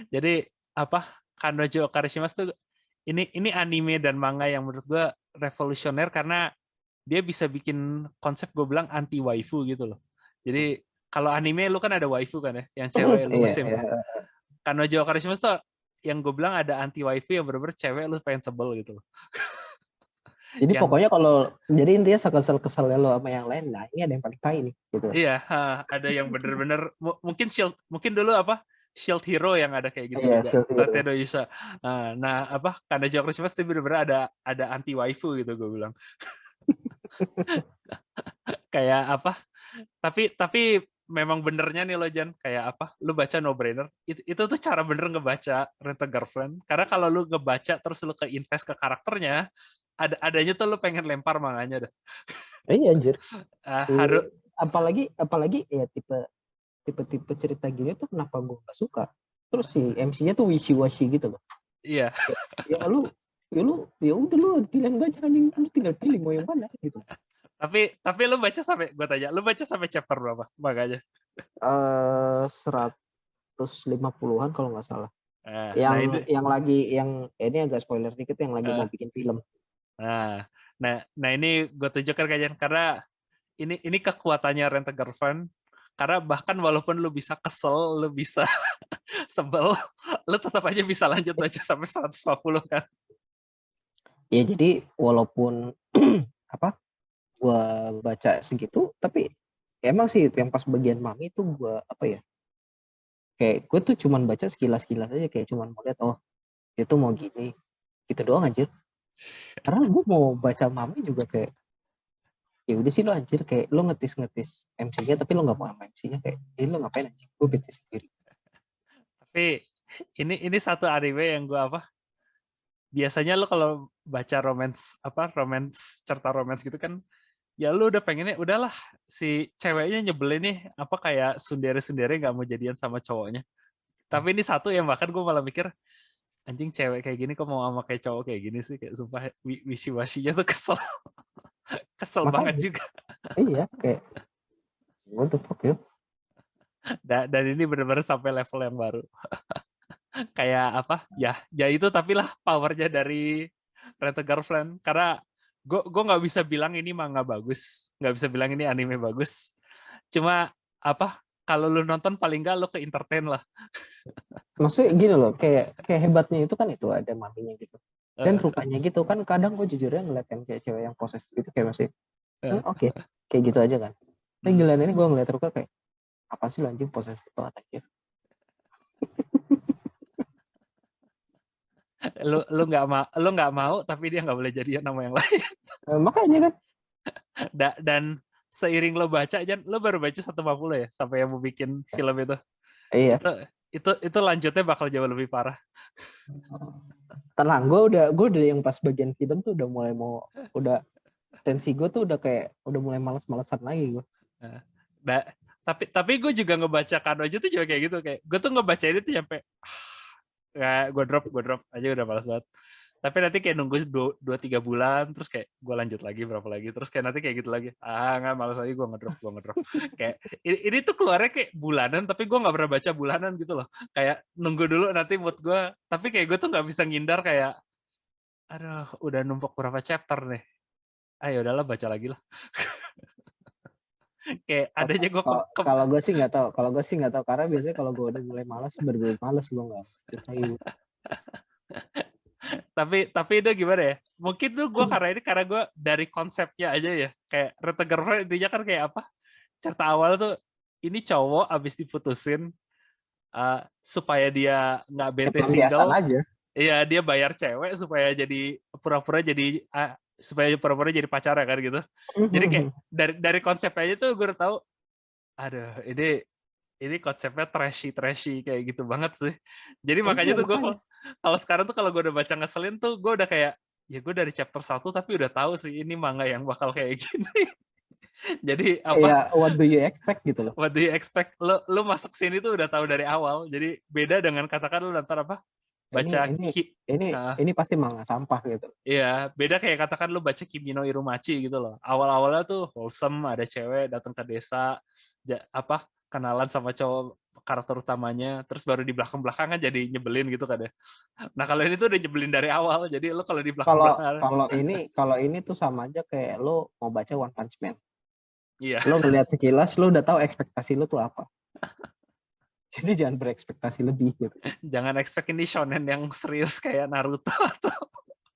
Jadi apa Kanojo Okarishimasu tuh ini anime dan manga yang menurut gue revolusioner karena dia bisa bikin konsep gue bilang anti waifu gitu loh. Jadi kalau anime lu kan ada waifu kan ya, yang cewek lu musim. Kanojo Okarishimasu tuh yang gue bilang ada anti waifu yang bener-bener cewek lu pengen sebel gitu loh. Jadi pokoknya kalau jadi intinya kesel-keselnya lo sama yang lain, nah ini ada yang paling tai nih gitu. Iya, ada yang bener-bener mungkin dulu apa Shield Hero yang ada kayak gitu juga. Tatedo Yusa. Nah, apa Kanojo Okarishimasu itu bener-bener ada anti waifu gitu gue bilang. Kayak apa? Tapi memang benernya nih lo Jan, kayak apa? Lu baca No Brainer. Itu tuh cara bener ngebaca Rent a Girlfriend. Karena kalau lu ngebaca terus lu ke-invest ke karakternya, adanya tuh lu pengen lempar manganya dah. Iya anjir. Apalagi ya tipe cerita gini tuh kenapa gue gak suka. Terus si MC-nya tuh wishy-washy gitu loh. Iya. Ya udah lu pilihan gajah anjing, lu tinggal pilih mau yang mana gitu. Tapi lu baca sampai, gue tanya, lu baca sampai chapter berapa makanya? 150-an kalau nggak salah. Nah Yang ini agak spoiler dikit, yang lagi mau bikin film. Nah ini gue tunjukkan kayaknya, karena ini kekuatannya Rent a Girlfriend, karena bahkan walaupun lu bisa kesel, lu bisa sebel, lu tetap aja bisa lanjut baca sampai 150 kan. Ya jadi walaupun gua baca segitu, tapi emang sih yang pas bagian mami itu gua kayak gue tuh cuman baca sekilas-kilas aja, kayak cuman mau lihat itu mau gini gitu doang anjir. Karena gue mau baca mami juga kayak ya udah sih lo anjir, kayak lo ngetis MC-nya tapi lo nggak mau sama MC-nya, kayak lo ngapain anjir, gue bete sendiri. Tapi ini satu anime yang gue biasanya lo kalau baca romance cerita romance gitu kan, ya lu udah pengennya udahlah si ceweknya nyebelin nih, kayak sundere nggak mau jadian sama cowoknya. Tapi ini satu yang bahkan gue malah mikir, anjing cewek kayak gini kok mau sama kayak cowok kayak gini sih, kayak sumpah wishy-washy-nya tuh kesel. Kesel banget juga. Iya, kayak what the fuck ya. Dan ini benar-benar sampai level yang baru. Kayak ya itu, tapi lah powernya dari Rent a Girlfriend, karena gue nggak bisa bilang ini manga bagus, nggak bisa bilang ini anime bagus, cuma kalau lu nonton paling nggak lu ke entertain lah. Maksudnya gini loh, kayak hebatnya itu kan itu ada maminya gitu, dan rupanya gitu kan. Kadang gue jujurnya ngeliat yang kayak cewek yang proses gitu kayak masih oke, kayak gitu aja kan. Tapi giliran ini gue ngeliat Ruka kayak apa sih anjing, posesif banget aja. lu nggak mau tapi dia nggak boleh jadian sama yang lain. Makanya kan. Dan seiring lo baca, lo baru baca 150 ya sampai yang mau bikin film itu. Iya. Itu lanjutnya bakal jauh lebih parah. Tenang, gue udah yang pas bagian film tuh udah tensi gue tuh udah mulai males-malesan lagi gue. Tapi gue juga ngebaca Kanojo tuh juga kayak gitu, kayak gue tuh ngebaca ini tuh sampai gue drop aja, udah malas banget. Tapi nanti kayak nunggu 2-3 bulan, terus kayak gue lanjut lagi berapa lagi, terus kayak nanti kayak gitu lagi, nggak, malas lagi, gue ngedrop. Kayak ini tuh keluarnya kayak bulanan, tapi gue nggak pernah baca bulanan gitu loh, kayak nunggu dulu nanti mood gue. Tapi kayak gue tuh nggak bisa ngindar, kayak aduh udah numpuk berapa chapter nih, ayo udahlah baca lagi lah. Kayak adanya gue kalau gue sih nggak tahu karena biasanya kalau gue udah mulai malas, bener-bener malas gue nggak. tapi itu gimana ya, mungkin tuh gue karena gue dari konsepnya aja ya, kayak Rent a Girlfriend intinya kan kayak cerita awal tuh ini cowok abis diputusin supaya dia nggak bete single aja. Iya, dia bayar cewek supaya pura-pura jadi pacar ya kan gitu. Jadi kayak dari konsep aja tuh gue udah tahu, aduh ini konsepnya trashy kayak gitu banget sih. Jadi makanya tuh gue kalau sekarang tuh kalau gue udah baca ngeselin tuh, gue udah kayak ya gue dari chapter 1 tapi udah tahu sih ini manga yang bakal kayak gini. Jadi what do you expect gitu loh. What do you expect? Lu masuk sini tuh udah tahu dari awal. Jadi beda dengan katakan lu ntar baca ini pasti manga sampah gitu. Iya, beda kayak katakan lu baca Kimi no Irumachi gitu loh. Awal-awalnya tuh wholesome, ada cewek datang ke desa, kenalan sama cowok karakter utamanya, terus baru di belakang-belakangan jadi nyebelin gitu kan ya. Nah kalau ini tuh udah nyebelin dari awal, jadi lu kalau di belakang-belakangan. Kalau ini tuh sama aja kayak lu mau baca One Punch Man. Iya. Lu ngeliat sekilas, lu udah tahu ekspektasi lu tuh apa. Jadi jangan berekspektasi lebih gitu. Jangan expect ini shonen yang serius kayak Naruto atau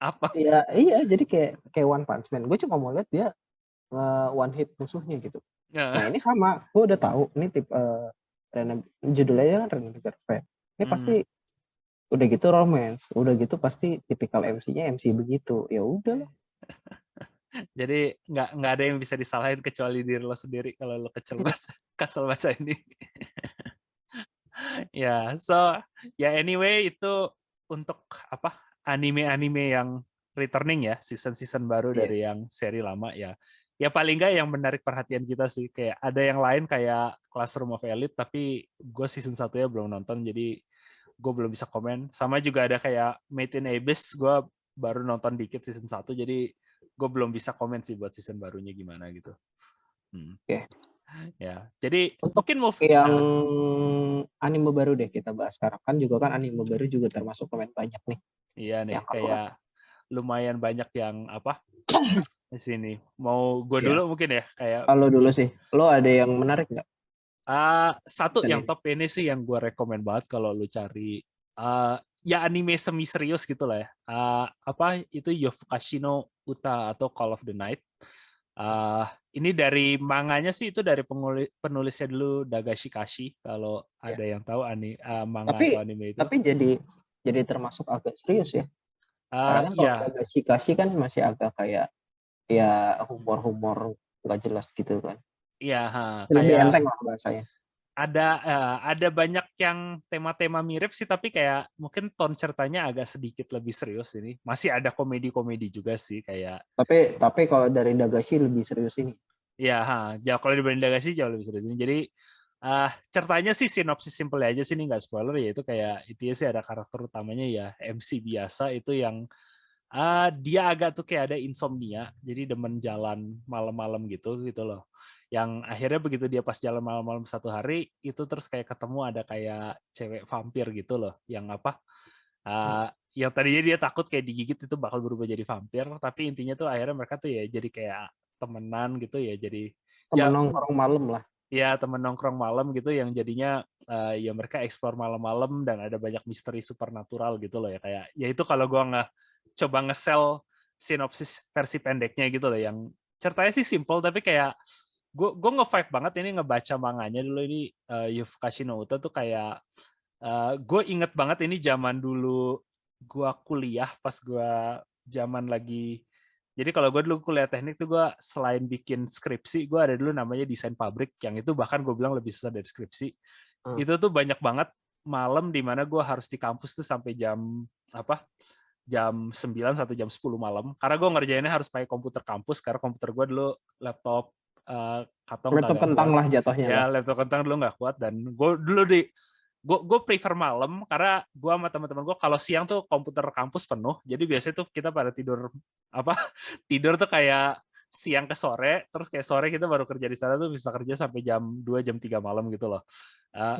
apa. Iya, jadi kayak One Punch Man. Gue cuma mau lihat dia one hit musuhnya gitu. Nah ini sama, gue udah tahu ini tipe judulnya kan Rent a Girlfriend. Ini pasti udah gitu romance, udah gitu pasti tipikal MC-nya MC begitu. Ya udah lah. Jadi nggak ada yang bisa disalahin kecuali diri lo sendiri kalau lo kesel baca ini. Ya, anyway itu untuk anime-anime yang returning ya, season baru dari yang seri lama ya. Ya paling nggak yang menarik perhatian kita sih, kayak ada yang lain kayak Classroom of Elite, tapi gue season 1-nya belum nonton, jadi gue belum bisa komen. Sama juga ada kayak Made in Abyss, gue baru nonton dikit season 1, jadi gue belum bisa komen sih buat season barunya gimana gitu. Oke. Ya, jadi untuk mungkin move yang anime baru deh kita bahas sekarang, kan juga kan anime baru juga termasuk komen banyak nih. Iya nih, kayak lumayan banyak yang apa di sini. Mau gue dulu mungkin ya, kayak. Kalau dulu sih, lo ada yang menarik nggak? Satu yang top ini sih yang gue rekomen banget kalau lu cari ya anime semi serius gitu lah ya. Apa itu Yofukashi no Uta atau Call of the Night. Ini dari manganya sih, itu dari penulisnya dulu Dagashi Kashi, kalau ada yang tahu manga atau anime itu. Tapi jadi termasuk agak serius ya. Karena kan kalau Dagashi Kashi kan masih agak kayak ya humor-humor nggak jelas gitu kan. Iya, lebih enteng lah bahasanya. Ada banyak yang tema-tema mirip sih, tapi kayak mungkin tone ceritanya agak sedikit lebih serius ini. Masih ada komedi-komedi juga sih kayak. Tapi kalau dari Dagashi lebih serius ini. Ya, kalau dibanding Dagashi jauh lebih serius ini. Jadi ceritanya sih sinopsis simple aja sih, ini nggak spoiler ya. Itu kayak itu sih ada karakter utamanya ya MC biasa itu yang dia agak tuh kayak ada insomnia, jadi demen jalan malam-malam gitu loh. Yang akhirnya begitu dia pas jalan malam-malam satu hari itu terus kayak ketemu ada kayak cewek vampir gitu loh, yang apa yang tadinya dia takut kayak digigit itu bakal berubah jadi vampir, tapi intinya tuh akhirnya mereka tuh ya jadi kayak temenan gitu ya, jadi temen nongkrong malam lah. Ya, temen nongkrong malam gitu yang jadinya ya mereka explore malam-malam dan ada banyak misteri supernatural gitu loh ya, kayak ya itu kalau gua nggak coba nge-sell sinopsis versi pendeknya gitu loh, yang ceritanya sih simple tapi kayak gue nge-vibe banget ini ngebaca manganya dulu ini Yofukashi no Uta tuh kayak gue inget banget ini zaman dulu gue kuliah pas gue zaman lagi. Jadi kalau gue dulu kuliah teknik tuh gue selain bikin skripsi, gue ada dulu namanya desain pabrik, yang itu bahkan gue bilang lebih susah dari skripsi. Itu tuh banyak banget malam di mana gue harus di kampus tuh sampai jam 9 sampai jam 10 malam. Karena gue ngerjainnya harus pakai komputer kampus, karena komputer gue dulu laptop laptop kentang lah jatuhnya. Ya, laptop kentang dulu nggak kuat, dan gue dulu gue prefer malam karena gue sama teman-teman gue kalau siang tuh komputer kampus penuh, jadi biasanya tuh kita pada tidur tuh kayak siang ke sore, terus kayak sore kita baru kerja di sana tuh bisa kerja sampai jam 2 jam 3 malam gitu loh.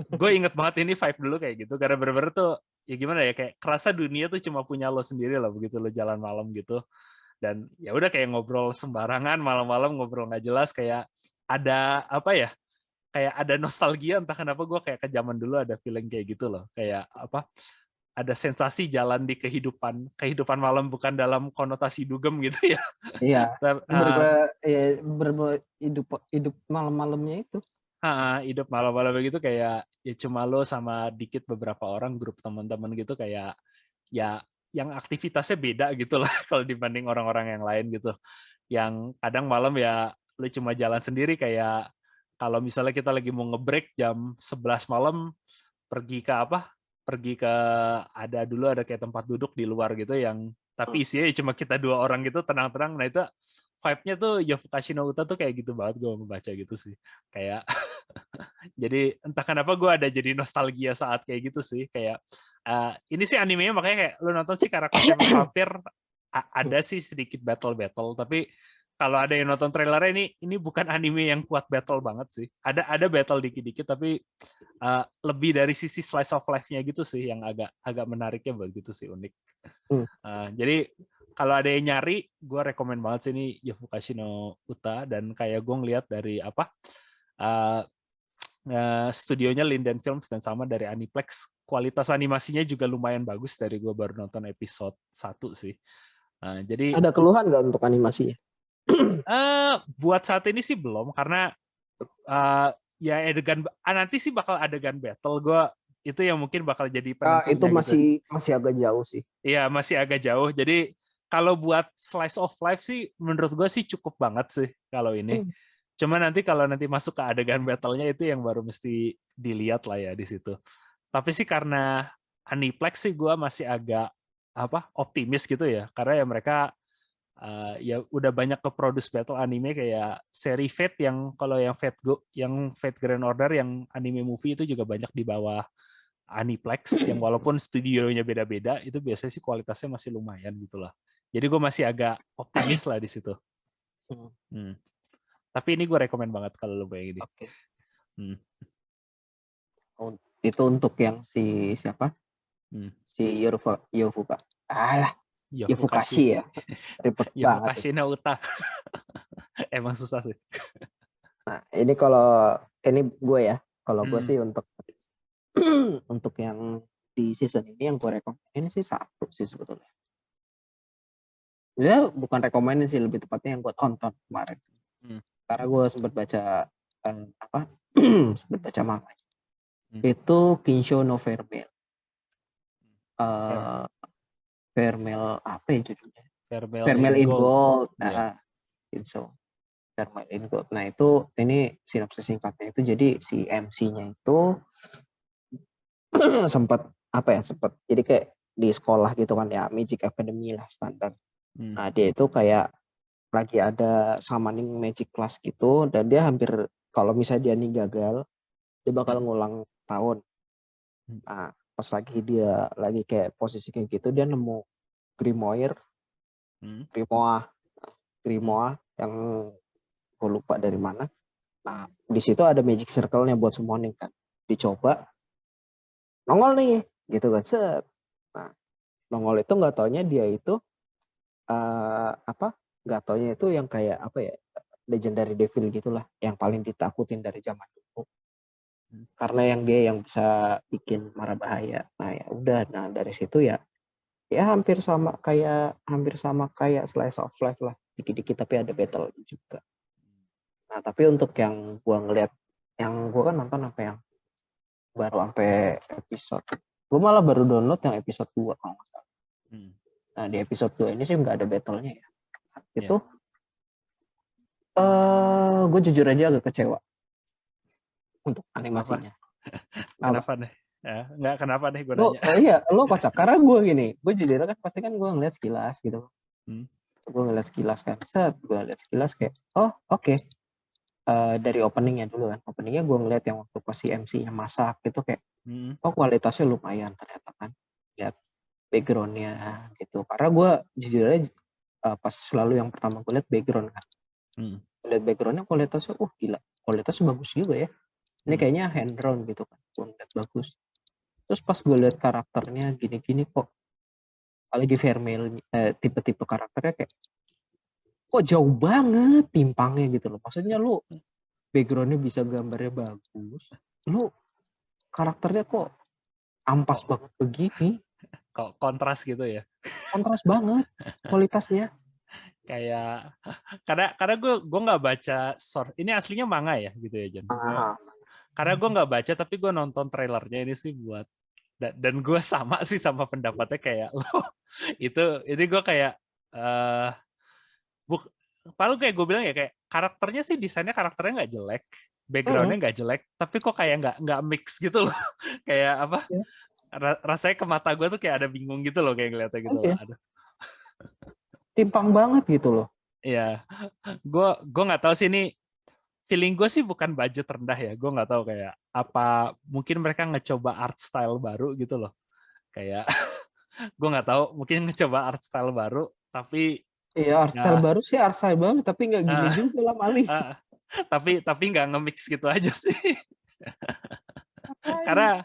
Gue inget banget ini vibe dulu kayak gitu, karena bener-bener tuh ya gimana ya, kayak kerasa dunia tuh cuma punya lo sendiri lah begitu lo jalan malam gitu. Dan ya udah kayak ngobrol sembarangan malam-malam, ngobrol nggak jelas, kayak ada kayak ada nostalgia, entah kenapa gue kayak ke zaman dulu ada feeling kayak gitu loh, kayak ada sensasi jalan di kehidupan malam, bukan dalam konotasi dugem gitu ya. Iya. Hidup malam-malamnya itu. Hidup malam-malam begitu kayak ya cuma lo sama dikit beberapa orang, grup teman-teman gitu, kayak ya yang aktivitasnya beda gitu lah kalau dibanding orang-orang yang lain gitu. Yang kadang malam ya lo cuma jalan sendiri, kayak kalau misalnya kita lagi mau nge-break jam 11 malam, pergi ke ada kayak tempat duduk di luar gitu yang tapi isinya cuma kita 2 orang gitu, tenang-tenang. Nah itu vibe-nya tuh Yofukashi no Uta tuh kayak gitu banget, gue membaca gitu sih. Kayak jadi entah kenapa gue ada jadi nostalgia saat kayak gitu sih, kayak ini sih animenya makanya kayak lu nonton sih karena konsep vampir ada sih sedikit battle, tapi kalau ada yang nonton trailernya, ini bukan anime yang kuat battle banget sih. Ada battle dikit-dikit, tapi lebih dari sisi slice of life-nya gitu sih yang agak menariknya begitu sih, unik. Jadi kalau ada yang nyari, gue rekomen banget sih ini Yofukashi no Uta, dan kayak gue ngeliat dari studionya Linden Films dan sama dari Aniplex, kualitas animasinya juga lumayan bagus dari gue baru nonton episode 1 sih. Jadi ada keluhan nggak untuk animasinya? Buat saat ini sih belum, karena ya adegan nanti sih bakal adegan battle, gue itu yang mungkin bakal jadi penentunya. Itu masih agak jauh sih. Iya, masih agak jauh. Jadi kalau buat slice of life sih menurut gue sih cukup banget sih kalau ini. Cuma nanti kalau masuk ke adegan battle-nya itu yang baru mesti dilihat lah ya di situ. Tapi sih karena Aniplex sih gue masih agak optimis gitu ya, karena ya mereka ya udah banyak ke produce battle anime kayak seri Fate, yang kalau yang Fate Grand Order yang anime movie itu juga banyak di bawah Aniplex, yang walaupun studionya beda-beda itu biasanya sih kualitasnya masih lumayan gitu lah. Jadi gue masih agak optimis lah di situ. Tapi ini gue rekomen banget kalau lo kayak gini. Oke. Itu untuk yang si siapa? Si Yofuka. Yofukashi ya. Ribet banget. Yofukashi no Uta. Emang susah sih. Nah, ini kalau ini gue ya. Kalau gue sih untuk yang di season ini yang gue rekomenin sih satu sih sebetulnya. Dia bukan rekomenin sih, lebih tepatnya yang gue tonton kemarin. Karena gue sempat baca sempat baca manga. Itu Kinsho no Farewell. Farewell apa ya judulnya? Farewell in Gold. Kinsho Farewell in Gold. Nah itu ini sinopsis singkatnya itu, jadi si MC-nya itu sempat jadi kayak di sekolah gitu kan ya, Magic Academy lah standar. Nah dia itu kayak lagi ada summoning magic class gitu, dan dia hampir kalau misalnya dia nih gagal, dia bakal ngulang tahun. Nah pas dia lagi kayak posisi kayak gitu, dia nemu Grimoire yang gue lupa dari mana. Nah di situ ada magic circle-nya buat summoning kan, dicoba nongol nih gitu kan, set. Nah nongol itu nggak taunya dia itu nggak taunya itu yang kayak apa ya, legendary devil gitulah, yang paling ditakutin dari zaman dulu, karena yang dia yang bisa bikin mara bahaya. Nah ya udah, nah dari situ ya hampir sama kayak slice of life lah, dikit-dikit tapi ada battle juga. Nah tapi untuk yang gua ngeliat, yang gua kan nonton apa yang baru sampai episode, gue malah baru download yang episode 2 kalau nggak salah. Nah di episode 2 ini sih nggak ada battle-nya ya. Itu gue jujur aja agak kecewa untuk animasinya. Kenapa deh? Ya, nggak kenapa deh gue nanya. Iya, lo kocak. Karena gue gini, gue jujur kan pasti kan gue ngeliat sekilas gitu. Gue ngeliat sekilas kan, gue ngeliat sekilas kayak, oke. Dari openingnya dulu kan, openingnya gue ngeliat yang waktu pas si MC-nya masak gitu kayak, kualitasnya lumayan ternyata kan, lihat background-nya gitu. Karena gue jujur aja pas selalu yang pertama gue lihat background kan, lihat background-nya kualitasnya, gila, kualitasnya bagus juga ya. Ini kayaknya hand drawn gitu kan, gue ngeliat bagus. Terus pas gue lihat karakternya gini-gini kok, apalagi Vermeil, tipe-tipe karakternya kayak, kok jauh banget timpangnya gitu loh. Maksudnya lu backgroundnya bisa gambarnya bagus, lu karakternya kok ampas banget begini. Kok kontras gitu ya? Kontras banget kualitasnya. Kayak karena gue nggak baca source. Ini aslinya manga ya gitu ya Jan. Karena gue nggak baca tapi gue nonton trailernya ini sih buat, dan gue sama sih sama pendapatnya kayak lo. Itu gue kayak paling kayak gue bilang ya, kayak karakternya sih, desainnya karakternya nggak jelek, backgroundnya nggak jelek, tapi kok kayak nggak mix gitu loh. Kayak apa? Rasanya ke mata gue tuh kayak ada bingung gitu loh, kayak ngeliatnya gitu loh. Aduh. Timpang banget gitu loh. Iya, gue nggak tahu sih, ini feeling gue sih bukan budget rendah ya. Gue nggak tahu kayak apa, mungkin mereka ngecoba art style baru gitu loh. Kayak gue nggak tahu, mungkin ngecoba art style baru, tapi iya, art style baru sih art style banget, tapi nggak gini juga lah Mali. Tapi nggak nge-mix gitu aja sih. karena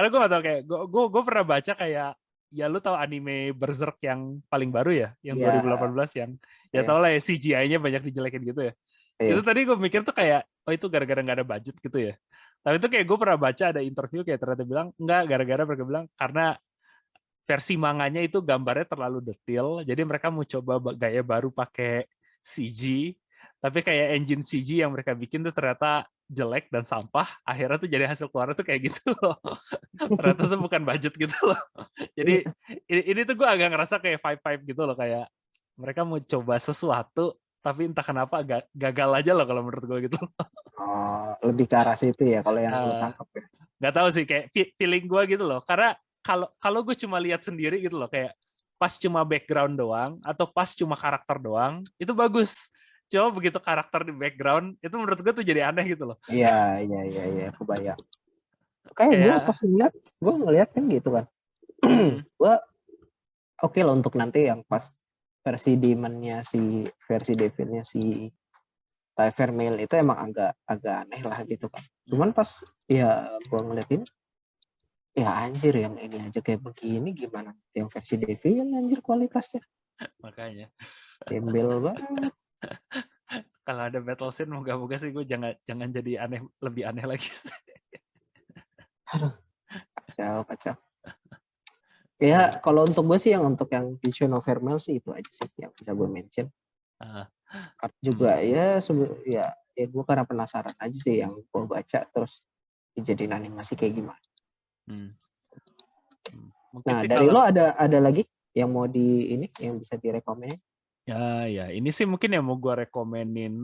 gue nggak tahu, kayak gue pernah baca kayak, ya lu tahu anime Berserk yang paling baru ya, yang 2018 yang ya tau lah ya, CGI-nya banyak dijelekin gitu ya. Itu tadi gue mikir tuh kayak, itu gara-gara nggak ada budget gitu ya. Tapi itu kayak gue pernah baca ada interview kayak ternyata bilang enggak, gara-gara mereka bilang karena versi manganya itu gambarnya terlalu detail, jadi mereka mau coba gaya baru pakai CG, tapi kayak engine CG yang mereka bikin tuh ternyata jelek dan sampah, akhirnya tuh jadi hasil keluar tuh kayak gitu loh. Ternyata tuh bukan budget gitu loh. Jadi ini tuh gue agak ngerasa kayak vibe gitu loh, kayak mereka mau coba sesuatu tapi entah kenapa gagal aja loh kalau menurut gue gitu. Lebih ke arah situ ya kalau yang lu tangkap ya. Gak tahu sih, kayak feeling gue gitu loh, karena kalau gue cuma lihat sendiri gitu loh, kayak pas cuma background doang atau pas cuma karakter doang itu bagus. Coba begitu karakter di background itu menurut gue tuh jadi aneh gitu loh. Iya, kebayang. Kayak gue pas ngeliat kan gitu kan. Gue oke lah untuk nanti yang pas versi definnya si Typhoon Mail itu emang agak aneh lah gitu kan. Cuman pas ya gua ngeliatin, ya anjir yang ini aja kayak begini, gimana yang versi Deviant anjir kualitasnya. Makanya. Gembel banget. Kalau ada battle scene moga-moga sih gue jangan jadi lebih aneh lagi. Aduh, kacau. Ya kalau untuk gue sih untuk yang Vision of Hermel sih itu aja sih yang bisa gue mention. Juga ya gue karena penasaran aja sih yang gue baca terus dijadiin animasi kayak gimana. Nah dari lo ada lagi yang mau yang bisa direkomend? Ya ini sih mungkin yang mau gue rekomenin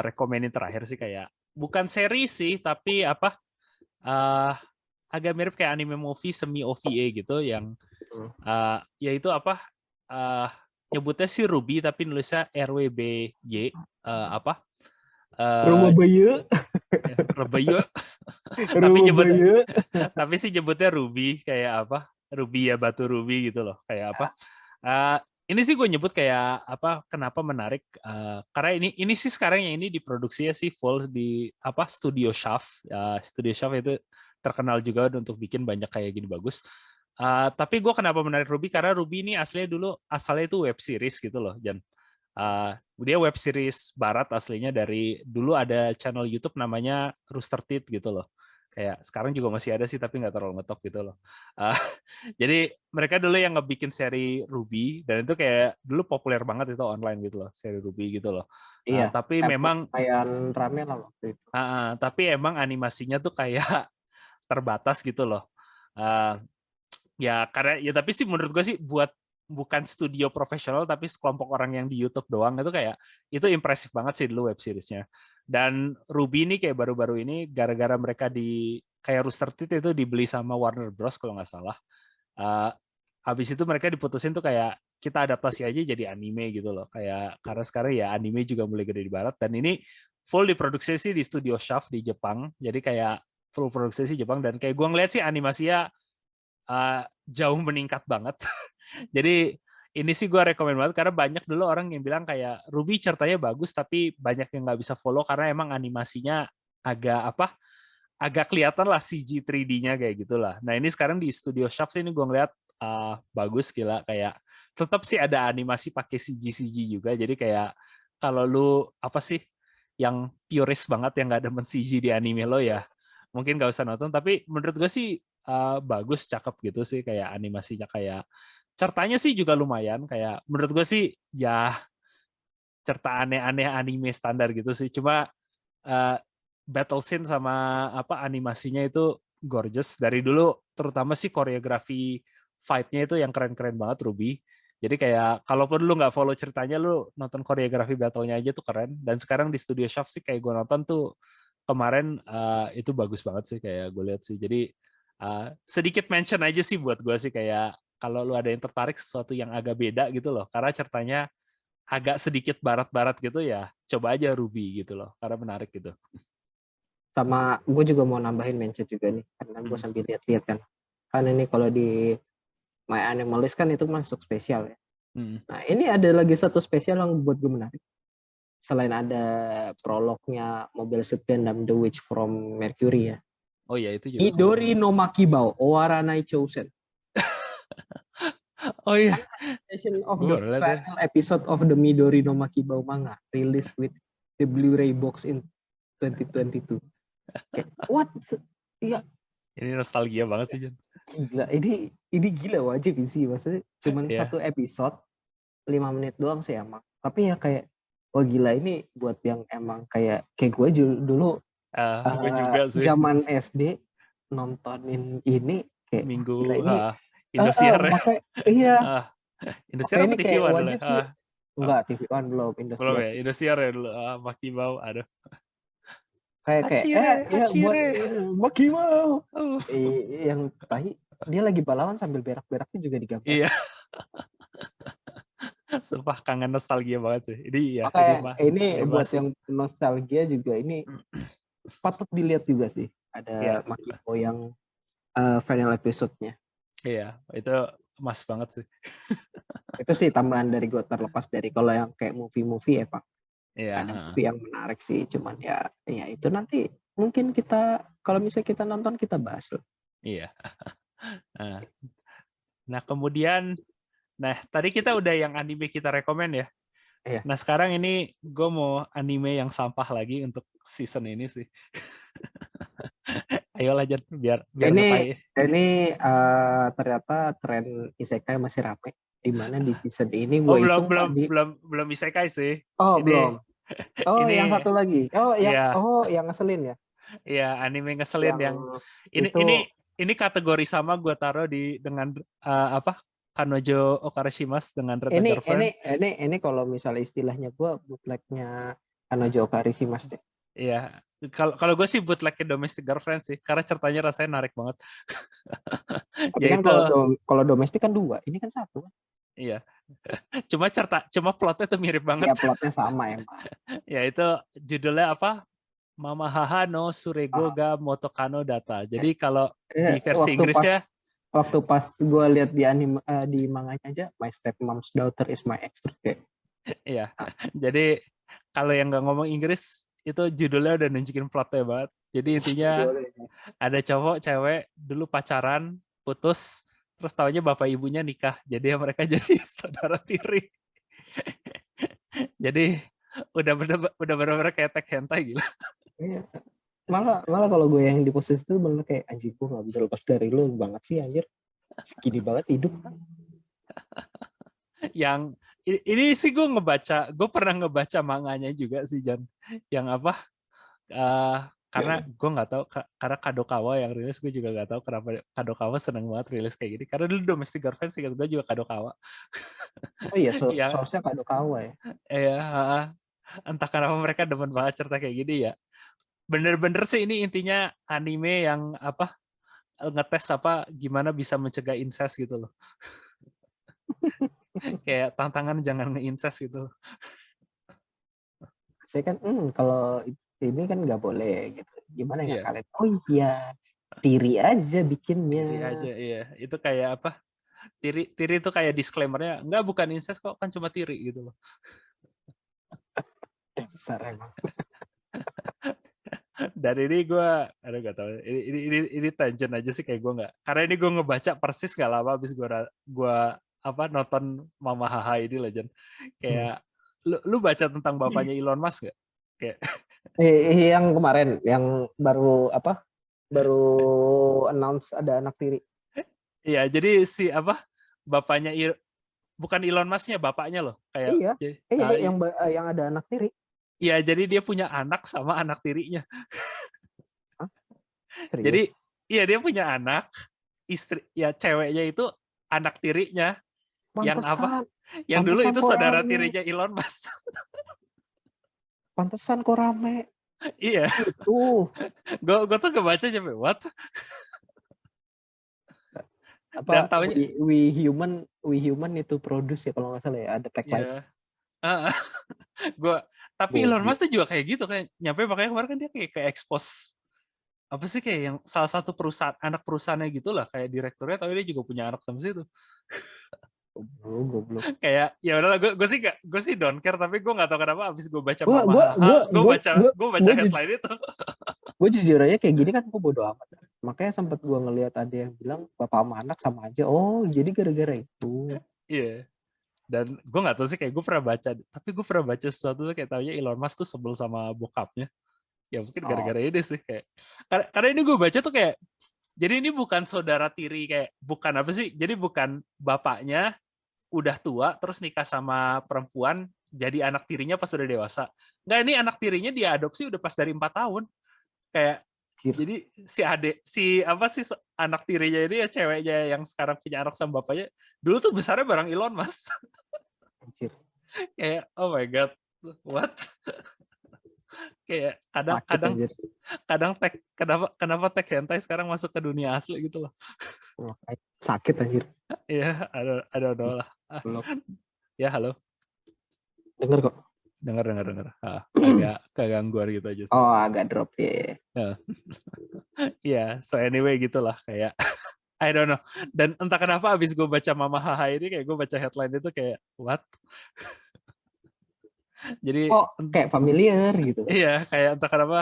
rekomenin terakhir sih kayak bukan seri sih tapi agak mirip kayak anime movie semi OVA gitu yang yaitu nyebutnya si Ruby tapi nulisnya RWBY Rubabayu tapi sih nyebutnya Ruby kayak Ruby ya batu Ruby gitu loh kayak ini sih gue nyebut kayak kenapa menarik karena ini sih sekarang yang ini diproduksinya sih full di Studio Shaft. Studio Shaft itu terkenal juga untuk bikin banyak kayak gini bagus. Tapi gue kenapa menarik Ruby karena Ruby ini asalnya itu web series gitu loh, dan dia web series barat aslinya dari dulu ada channel YouTube namanya Rooster Teeth gitu loh. Kayak sekarang juga masih ada sih tapi nggak terlalu ngetop gitu loh. Jadi mereka dulu yang ngebikin seri Ruby dan itu kayak dulu populer banget itu online gitu loh, seri Ruby gitu loh. Iya. Tapi memang kayak rame lah waktu itu. Tapi emang animasinya tuh kayak terbatas gitu loh. Ya karena ya tapi sih menurut gue sih bukan studio profesional tapi sekelompok orang yang di YouTube doang itu impresif banget sih dulu web seriesnya. Dan Ruby ini kayak baru-baru ini gara-gara mereka kayak Rooster Teeth itu dibeli sama Warner Bros kalau nggak salah. Habis itu mereka diputusin tuh kayak kita adaptasi aja jadi anime gitu loh. Kayak karena sekarang ya anime juga mulai gede di barat dan ini full diproduksi sih di Studio Shaft di Jepang. Jadi kayak full produksi sih Jepang dan kayak gue ngeliat sih animasinya jauh meningkat banget. Jadi ini sih gue rekomen banget karena banyak dulu orang yang bilang kayak Ruby ceritanya bagus tapi banyak yang nggak bisa follow karena emang animasinya agak kelihatan lah CG 3D-nya kayak gitulah. Nah ini sekarang di Studio Shaft ini gue ngeliat bagus gila kayak tetap sih ada animasi pakai CG juga. Jadi kayak kalau lu yang purist banget yang nggak demen CG di anime lo ya mungkin nggak usah nonton. Tapi menurut gue sih bagus, cakep gitu sih kayak animasinya kayak ceritanya sih juga lumayan kayak menurut gue sih ya cerita aneh-aneh anime standar gitu sih. Cuma battle scene sama animasinya itu gorgeous dari dulu terutama sih koreografi fight-nya itu yang keren-keren banget Ruby. Jadi kayak kalaupun lu nggak follow ceritanya lu nonton koreografi battle-nya aja tuh keren. Dan sekarang di Studio Shaft sih kayak gue nonton tuh kemarin itu bagus banget sih kayak gue lihat sih. Jadi sedikit mention aja sih buat gue sih kayak kalau lu ada yang tertarik sesuatu yang agak beda gitu loh. Karena ceritanya agak sedikit barat-barat gitu ya, coba aja Ruby gitu loh. Karena menarik gitu. Sama gue juga mau nambahin mention juga nih karena gue sambil lihat-lihat kan. Kan ini kalau di My Animalist kan itu masuk spesial ya. Nah ini ada lagi satu spesial yang buat gue menarik. Selain ada prolognya Mobile Suit Gundam The Witch from Mercury ya. Oh ya itu juga. Midori no Makibao Owaranai Chosen. Oh iya. Of the final episode of the Midori no Makibao manga released with the Blu-ray box in 2022. Okay. What? Iya. Ini nostalgia banget sih, Jan. Gila, ini gila wajib sih, maksudnya cuman satu episode 5 menit doang sih emang. Tapi ya kayak wah gila ini buat yang emang kayak gue dulu gue juga sih. Zaman SD nontonin ini kayak minggu gila ini Indosiar makanya iya. Indosiar apa TV One wajib sih. Enggak, TV One belum, Indosiar. Belum ya, Indosiar ya dulu. Makibao, aduh. Kayak buat Makibao. Yang tadi dia lagi balapan sambil berak-beraknya juga digambar. Iya. Sumpah kangen nostalgia banget sih. Ini buat yang nostalgia juga ini patut dilihat juga sih. Ada Makibao yang final episode-nya. Iya, itu emas banget sih. Itu sih tambahan dari gue, terlepas dari kalau yang kayak movie ya Pak. Iya. Ada movie yang menarik sih, cuman ya itu nanti mungkin kita kalau misalnya kita nonton kita bahas lah. Iya. Nah kemudian, tadi kita udah yang anime kita rekomen ya. Iya. Nah sekarang ini gue mau anime yang sampah lagi untuk season ini sih. Ayolah Jan, biar ini ternyata tren isekai masih rame, di mana di season ini gue hitung tadi. belum isekai sih. Oh ini, belum. Oh ini, yang satu lagi. Yang ngeselin ya. Iya, anime ngeselin yang ini kategori sama gue taruh dengan Kanojo Okarishimasu dengan Red Girlfriend. Ini kalau misalnya istilahnya gue bootlegnya Kanojo Okarishimasu deh. Iya, kalau gue sih bootlegnya Domestic Girlfriend sih, karena ceritanya rasanya narik banget. Tapi kan kalau domestik kan 2, ini kan 1. Iya, cuma plotnya tuh mirip banget. Ya plotnya sama ya. Ya itu judulnya apa? Mama Haha no Surego ga Motokano Data. Jadi kalau di versi Inggrisnya, waktu pas gue lihat di anime di manganya aja, My Stepmom's Daughter is My Ex. Iya. Jadi kalau yang nggak ngomong Inggris itu judulnya udah nunjukin plotnya banget. Jadi intinya ada cowok cewek dulu pacaran, putus, terus taunya bapak ibunya nikah. Jadi mereka jadi saudara tiri. Jadi udah bener-bener kayak tag hentai gila. Iya. Malah kalau gue yang di posisi itu bener kayak anjing, gue nggak bisa lepas dari lu banget sih anjir. Segini banget hidup. Yang ini sih gue pernah ngebaca manganya juga sih Jan. Yang apa? Karena gue nggak tahu, karena Kadokawa yang rilis, gue juga nggak tahu kenapa Kadokawa seneng banget rilis kayak gini. Karena dulu Domestic Girlfriend sih gue juga Kadokawa. Oh iya, source-nya Kadokawa ya. Iya, entah kenapa mereka demen banget cerita kayak gini ya. Bener-bener sih ini intinya anime yang ngetes gimana bisa mencegah incest gitu loh. Kayak tantangan jangan nge-incest gitu. Saya kan kalau ini kan nggak boleh gitu. Gimana ya kalian? Oh iya, tiri aja bikinnya. Tiri aja, iya. Itu kayak apa? Tiri itu kayak disclaimer-nya, enggak, bukan incest kok, kan cuma tiri gitu loh. Dasar emang. Dan ini gue, gak tahu, ini tangent aja sih kayak gue nggak, karena ini gue ngebaca persis nggak lama abis gue nonton Mama Haha ini lah Jan. Kayak lu baca tentang bapaknya Elon Musk nggak? Kayak yang kemarin, yang baru announce ada anak tiri. Iya, jadi si bapaknya bukan Elon Musk-nya, bapaknya loh. Kayak yang ada anak tiri. Iya, jadi dia punya anak sama anak tirinya. Hah? Serius? Jadi iya, dia punya anak, istri ya, ceweknya itu anak tirinya. Pantesan, yang dulu itu saudara tirinya Elon Musk. Pantesan kok rame. Iya. Itu. Gue tuh kebaca nyampe what? Dan tahunya we human itu produce ya, kalau nggak salah ya, ada tagline. Tapi Elon Musk tuh juga kayak gitu, kayak nyampe makanya kemarin kan dia kayak expose apa sih, kayak yang salah satu perusahaan, anak perusahaannya gitulah, kayak direkturnya, tapi dia juga punya anak sama situ. Goblok. Kayak ya udahlah, gue sih don't care, tapi gue nggak tahu kenapa abis gue baca gue baca headline itu. Gue jujur aja kayak gini kan gue bodo amat. Makanya sempat gue ngelihat ada yang bilang bapak sama anak sama aja. Oh jadi gara-gara itu. Iya. Dan gue nggak tahu sih, kayak gue pernah baca, tapi gue pernah baca sesuatu tuh kayak taunya Elon Musk tuh sebel sama bokapnya. Ya mungkin gara-gara ini sih, kayak karena ini gue baca tuh kayak, jadi ini bukan saudara tiri, kayak bukan apa sih, jadi bukan bapaknya udah tua terus nikah sama perempuan jadi anak tirinya pas udah dewasa. Nggak, ini anak tirinya dia adopsi udah pas dari 4 tahun. Kayak jadi si anak tirinya ini ya, ceweknya yang sekarang punya anak sama bapaknya, dulu tuh besarnya bareng Elon Musk. Kayak oh my god, what? Kayak kadang kenapa tag hentai sekarang masuk ke dunia asli gitu loh. Sakit anjir. Iya, ada lah. Ya, halo. Dengar kok. Dengar. Agak kegangguan gitu aja sih. Oh, agak drop ya. Iya, so anyway gitulah, kayak I don't know. Dan entah kenapa abis gue baca Mama Haha ini kayak gue baca headline itu kayak what? Jadi kayak familiar gitu. Iya, kayak entah kenapa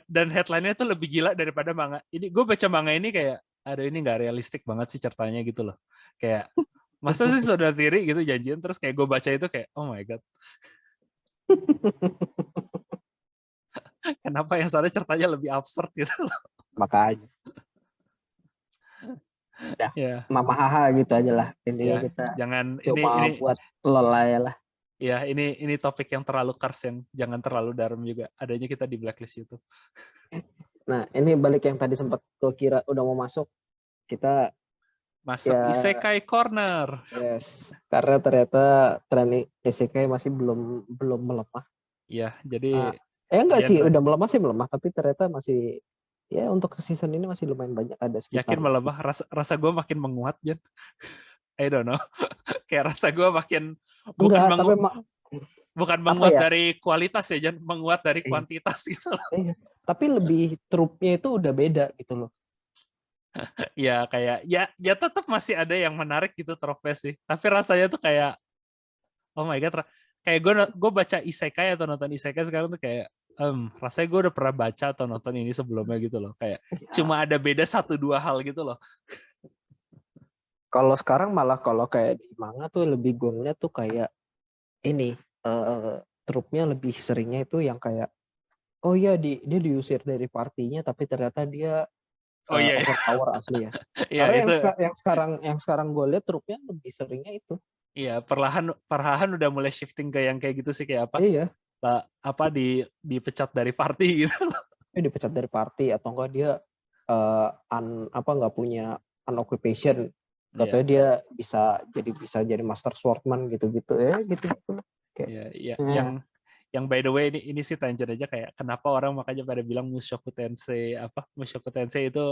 dan headline-nya tuh lebih gila daripada manga. Ini gue baca manga ini kayak aduh ini nggak realistik banget sih ceritanya gitu loh. Kayak masa sih saudara tiri gitu janjian terus kayak gue baca itu kayak oh my god. Kenapa yang soalnya ceritanya lebih absurd gitu loh. Makanya. Udah, Mama Haha gitu aja lah. Intinya kita jangan cuma ini buat lolay lah. Ya, ini topik yang terlalu kars yang jangan terlalu dalam juga. Adanya kita di blacklist YouTube. Nah, ini balik yang tadi sempat gue kira udah mau masuk. Kita masuk Isekai Corner. Yes, karena ternyata tren Isekai masih belum melemah. Iya, jadi enggak sih, udah melemah, tapi ternyata masih ya untuk season ini masih lumayan banyak ada sekitar. Yakin melemah? Rasa gue makin menguat, Jan. I don't know. Kayak rasa gue makin bukan menguat dari kualitas ya, Jan, menguat dari kuantitas gitu loh. Tapi lebih trupnya itu udah beda gitu loh. Ya kayak ya tetap masih ada yang menarik gitu trope sih. Tapi rasanya tuh kayak oh my god, kayak gue baca isekai atau nonton isekai sekarang tuh kayak rasanya gue udah pernah baca atau nonton ini sebelumnya gitu loh. Kayak cuma ada beda 1-2 hal gitu loh. Kalau sekarang malah kalau kayak di manga tuh lebih gue ngeliat tuh kayak ini trupnya lebih seringnya itu yang kayak oh iya dia diusir dari partinya tapi ternyata dia overpower asli ya. Karena yang sekarang gue lihat trupnya lebih seringnya itu. Iya, perlahan udah mulai shifting ke yang kayak gitu sih kayak apa? Iya. Dipecat dari party gitu. Dipecat dari party atau enggak dia nggak punya occupation. Katanya dia bisa jadi master swordman gitu-gitu ya gitu-gitu. Iya. Yang by the way ini sih tangent aja kayak kenapa orang makanya pada bilang Mushoku Tensei itu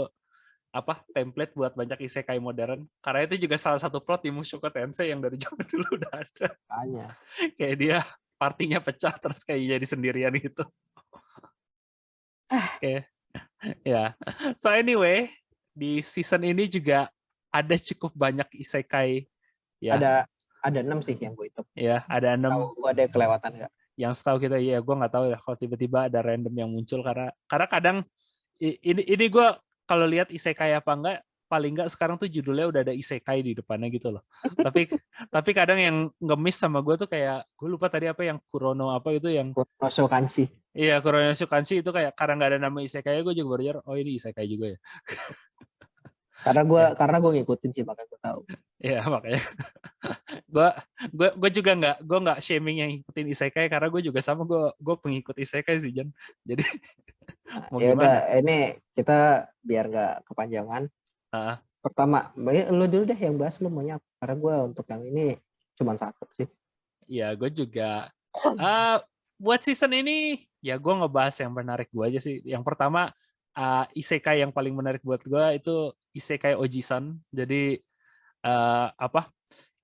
template buat banyak isekai modern karena itu juga salah satu plot di Mushoku Tensei yang dari zaman dulu udah ada. Kayak dia partinya pecah terus kayak jadi sendirian gitu. Oke. Ya. So anyway, di season ini juga ada cukup banyak isekai ya. Ada 6 sih yang gue hitung. Ya, ada 6. Tahu gue ada kelewatan nggak? Yang setahu kita ya gue nggak tahu ya kalau tiba-tiba ada random yang muncul karena kadang ini gue kalau lihat isekai apa enggak paling enggak sekarang tuh judulnya udah ada isekai di depannya gitu loh. tapi kadang yang nge-miss sama gue tuh kayak gue lupa tadi apa yang Kurono apa itu yang Kuronosukanshi. Iya, Kuronosukanshi itu kayak karena nggak ada nama isekai gue juga baru nyadar oh ini isekai juga ya. Karena gue ngikutin sih makanya gue tahu. Iya makanya gue juga nggak shaming yang ngikutin isekai karena gue juga sama gue pengikut isekai sih Jan. Jadi mau gimana? Ini kita biar nggak kepanjangan. Pertama, lu dulu deh yang bahas lu maunya apa? Karena gue untuk yang ini cuma satu sih. Iya gue juga buat season ini ya gue ngebahas yang menarik gue aja sih. Yang pertama isekai yang paling menarik buat gue itu isekai Ojisan. Jadi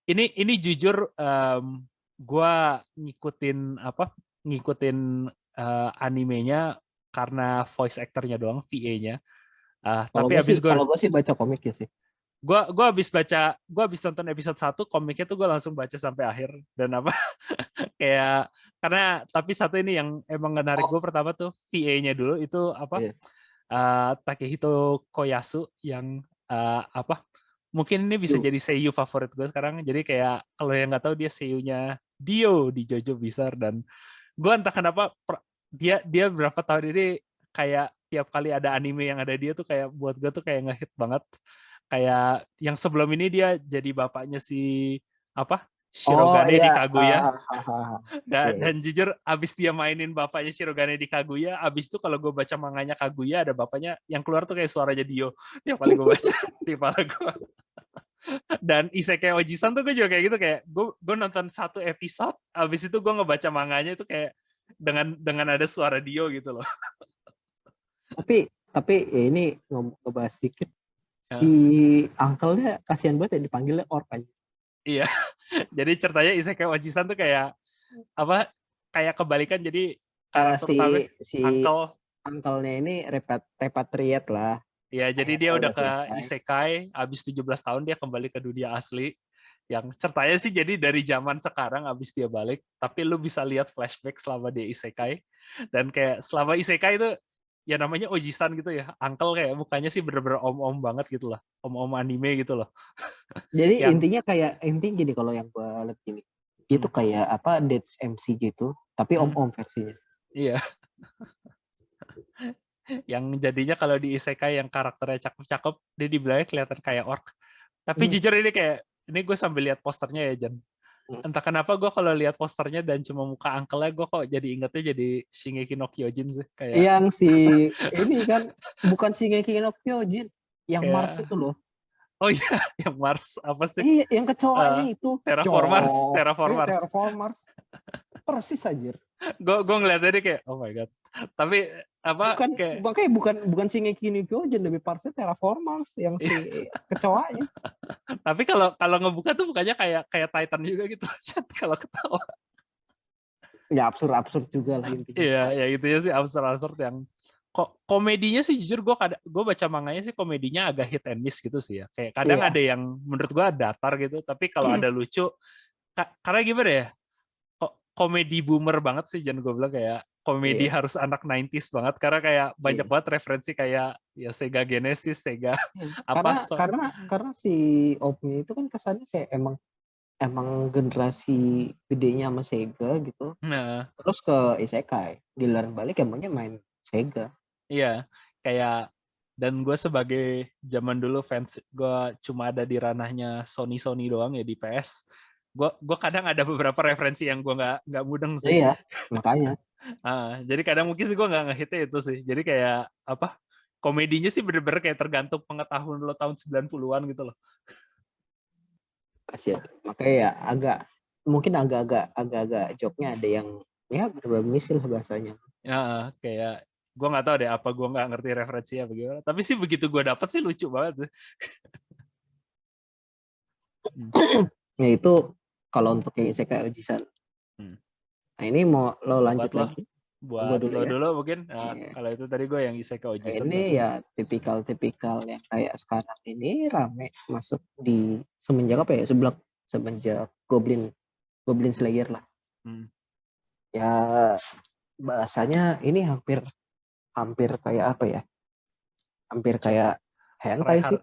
ini jujur gue ngikutin animenya karena voice actornya doang, VA-nya. Tapi kalau gue sih baca komiknya sih. Gue habis nonton episode 1 komiknya tuh gue langsung baca sampai akhir dan kayak karena tapi satu ini yang emang menarik gue pertama tuh VA-nya dulu itu Takehito Koyasu yang mungkin ini bisa jadi seiyu favorit gue sekarang. Jadi kayak kalau yang nggak tahu dia seiyunya Dio di JoJo Bizarre dan gue entah kenapa dia berapa tahun ini kayak tiap kali ada anime yang ada dia tuh kayak buat gue tuh kayak ngehit banget. Kayak yang sebelum ini dia jadi bapaknya si Shirogane di Kaguya. Dan jujur abis dia mainin bapaknya Shirogane di Kaguya, abis itu kalau gue baca manganya Kaguya ada bapaknya yang keluar tuh kayak suaranya Dio. Yang paling gue baca di kepala gue. Dan Isekai Ojisan tuh gue juga kayak gitu kayak gue nonton 1 episode, abis itu gue ngebaca manganya itu kayak dengan ada suara Dio gitu loh. Tapi ya ini ngebahas dikit. Si uncle-nya kasihan banget ya dipanggilnya Orc aja. Iya. Jadi ceritanya Isekai Ojisan tuh kayak kayak kebalikan jadi si uncle-nya ini repatriate lah. Ya, jadi dia udah ke selesai. isekai, habis 17 tahun dia kembali ke dunia asli. Yang ceritanya sih jadi dari zaman sekarang habis dia balik, tapi lu bisa lihat flashback selama dia isekai. Dan kayak selama isekai itu ya namanya Oji-san gitu ya. Uncle kayak mukanya sih bener-bener om-om banget gitu lah. Om-om anime gitu loh. Jadi Yang intinya gini kalau yang gue lihat gini. Itu kayak apa Dates MC gitu, tapi om-om versinya. Iya. Yang jadinya kalau di isekai yang karakternya cakep-cakep, dia dibilangnya kelihatan kayak orc. Tapi jujur ini gue sambil lihat posternya ya, Jan. Entah kenapa gue kalau lihat posternya dan cuma muka uncle-nya, gue kok jadi ingetnya jadi Shingeki no Kyojin sih. Kayak yang ini kan bukan Shingeki no Kyojin, yang kayak, Mars itu loh. Oh iya, yang Mars apa sih? Iya, yang kecoanya itu. Terraformers. Persis aja. Gue ngeliatnya dia kayak, oh my god. Tapi apa bukan Shingeki no Kyojin, lebih parsi Terraformers yang si kecoanya. Tapi kalau ngebuka tuh bukannya kayak Titan juga gitu kalau ketawa. Ya absurd juga lah intinya. Iya, ya gitu ya sih absurd yang komedinya sih jujur gue baca manganya sih komedinya agak hit and miss gitu sih ya. Kayak kadang ada yang menurut gue datar gitu, tapi kalau ada lucu karena gimana ya? Komedi boomer banget sih jangan gue bilang kayak komedi harus anak 90s banget karena kayak banyak banget referensi kayak ya Sega Genesis, Sega apa karena si Opmi itu kan kesannya kayak emang generasi gedenya sama Sega gitu. Nah, terus ke Isekai, dilarang balik emangnya main Sega. Iya, kayak dan gue sebagai zaman dulu fans gue cuma ada di ranahnya Sony doang ya di PS. Gue kadang ada beberapa referensi yang gue nggak mudeng sih. Iya, makanya. Jadi kadang mungkin sih gue nggak ngehitnya itu sih. Jadi kayak apa? Komedinya sih bener-bener kayak tergantung pengetahuan lo tahun 90-an gitu loh. Kasihan. Makanya ya mungkin agak-agak joknya ada yang ya berbeda misil bahasanya. Ya, kayak gue nggak tahu deh apa gue nggak ngerti referensinya bagaimana. Tapi sih begitu gue dapet sih lucu banget sih. Ya itu kalau untuk yang Isekai Oji-san. Nah ini mau lo lanjut lagi? Buat lo dulu mungkin. Nah, kalau itu tadi gue yang Isekai Oji-san. Ini ya tipikal yang kayak sekarang ini rame masuk di semenjak apa ya? Semenjak Goblin Slayer lah. Ya bahasanya ini hampir kayak apa ya? Hampir kayak hentai sih.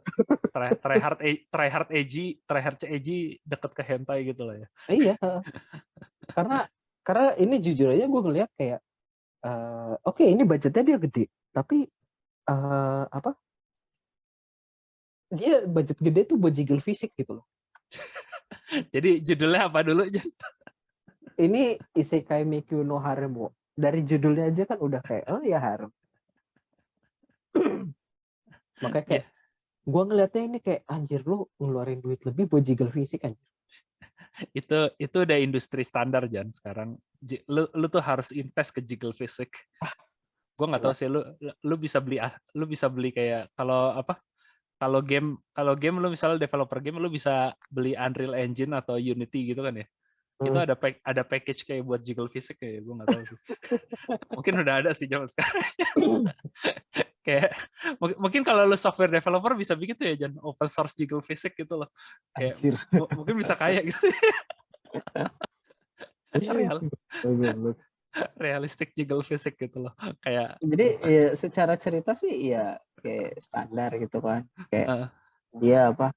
Tryhard edgy deket ke hentai gitu lah ya. Iya. Karena ini jujur aja gue ngeliat kayak oke, ini budgetnya dia gede, tapi apa? Dia budget gede tuh buat jiggle fisik gitu loh. Jadi judulnya apa dulu? Ini Isekai Mikyu no Haremo. Dari judulnya aja kan udah kayak oh ya harem. Makanya kayak gue ngeliatnya ini kayak anjir lu ngeluarin duit lebih buat jiggle fisik anjir. Itu udah industri standar Jan sekarang. Lu tuh harus invest ke jiggle fisik. Gue nggak tahu sih lu bisa beli kayak kalau game lu misalnya developer game lu bisa beli Unreal Engine atau Unity gitu kan ya. Itu ada package kayak buat jiggle fisik kayak gue nggak tahu sih. Mungkin udah ada sih zaman sekarang. Kayak mungkin kalau lu software developer bisa begitu ya Jan, open source jiggle fisik gitu loh. Kayak mungkin bisa kayak gitu. Realistic jiggle fisik gitu loh. Kayak jadi ya secara cerita sih ya kayak standar gitu kan. Kayak dia apa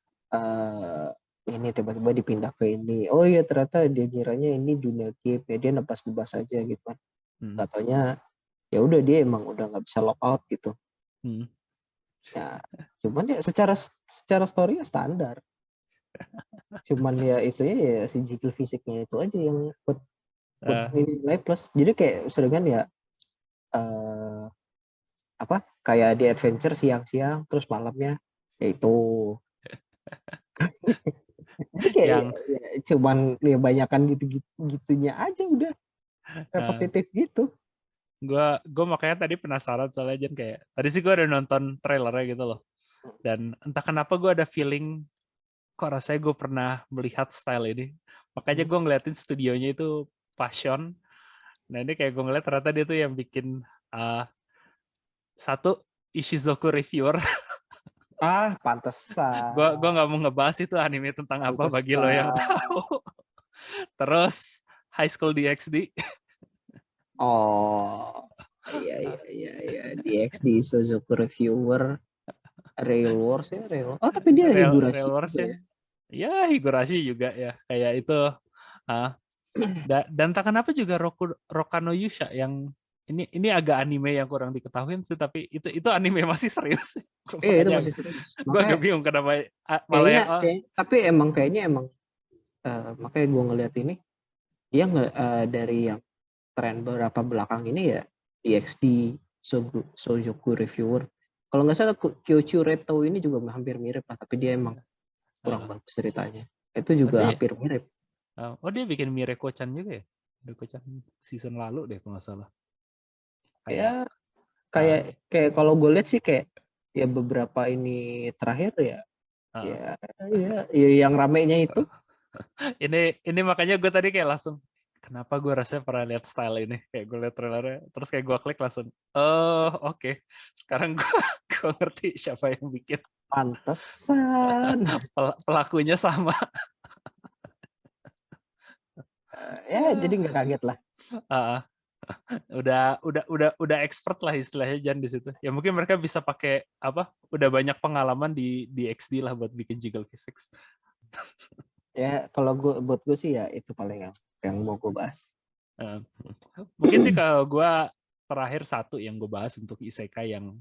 ini tiba-tiba dipindah ke ini. Oh iya ternyata dia kiranya ini dunia game ya, dia nebas-nebas aja gitu kan. Katanya ya udah dia emang udah nggak bisa lock out gitu. Ya cuman ya secara story ya standar. Cuman ya itu ya si jiggle fisiknya itu aja yang buat nilai plus. Jadi kayak seringan ya apa kayak di adventure siang-siang terus malamnya yaitu jadi kayak ya, cuman ya banyakan gitunya aja udah repetitif gitu. Gue makanya tadi penasaran soalnya Jen kayak tadi sih gue udah nonton trailernya gitu loh dan entah kenapa gue ada feeling kok rasanya gue pernah melihat style ini makanya gue ngeliatin studionya itu Passion. Nah ini kayak gue ngeliat ternyata dia tuh yang bikin satu Ishizoku Reviewer Pantesan. Gua nggak mau ngebahas itu anime tentang apa bagi lo yang tahu. Terus High School DxD. Oh, iya. DxD Suzuki Reviewer, Rail Wars ya, Rail. Oh, tapi dia Real Higurashi Wars juga ya. ya. Ya, Higurashi juga ya. Kayak itu. Dan tak kenapa juga Rokano Yusha yang ini agak anime yang kurang diketahui sih, tapi itu anime masih serius sih. Itu Makanya masih serius. gue agak bingung kenapa malah yang tapi kayaknya emang makanya gue ngeliat ini dia dari yang tren beberapa belakang ini ya DxD Sojoku Reviewer. Kalau nggak salah Kyochu Reto ini juga hampir mirip lah, tapi dia emang kurang bagus ceritanya. Itu juga hampir mirip. Dia bikin Mireko-chan juga ya? Mireko-chan season lalu deh kalau nggak salah. Kayak kalau gue lihat sih kayak ya beberapa ini terakhir ya yang ramenya itu. Ini makanya gue tadi kayak langsung kenapa gue rasanya pernah lihat style ini, kayak gue lihat trailernya terus kayak gue klik langsung oke. Sekarang gue ngerti siapa yang bikin. Pantesan. Pelakunya sama. Jadi nggak kaget lah. Udah expert lah istilahnya Jan di situ. Ya mungkin mereka bisa pakai udah banyak pengalaman di XD lah buat bikin jiggle physics. Ya kalau buat gue sih ya itu paling yang mau gue bahas. Mungkin sih kalau gue terakhir satu yang gue bahas untuk isekai yang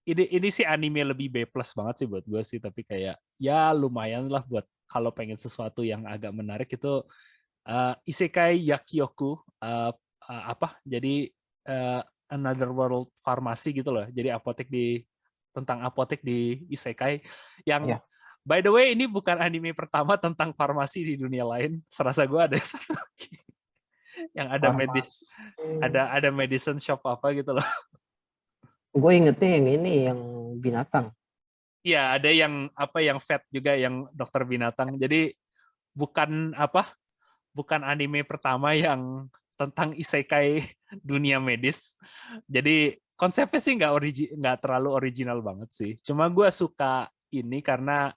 ini sih anime lebih B+ banget sih buat gue sih, tapi kayak ya lumayan lah buat kalau pengen sesuatu yang agak menarik itu isekai Yakyoku jadi Another World Pharmacy gitu loh. Jadi tentang apotek di isekai yang by the way ini bukan anime pertama tentang farmasi di dunia lain. Serasa gue ada satu lagi yang ada ada medicine shop apa gitu loh. Gue ingetnya yang ini yang binatang. Iya, ada yang yang vet juga yang dokter binatang. Jadi bukan anime pertama yang tentang isekai dunia medis. Jadi konsepnya sih nggak terlalu original banget sih. Cuma gue suka ini karena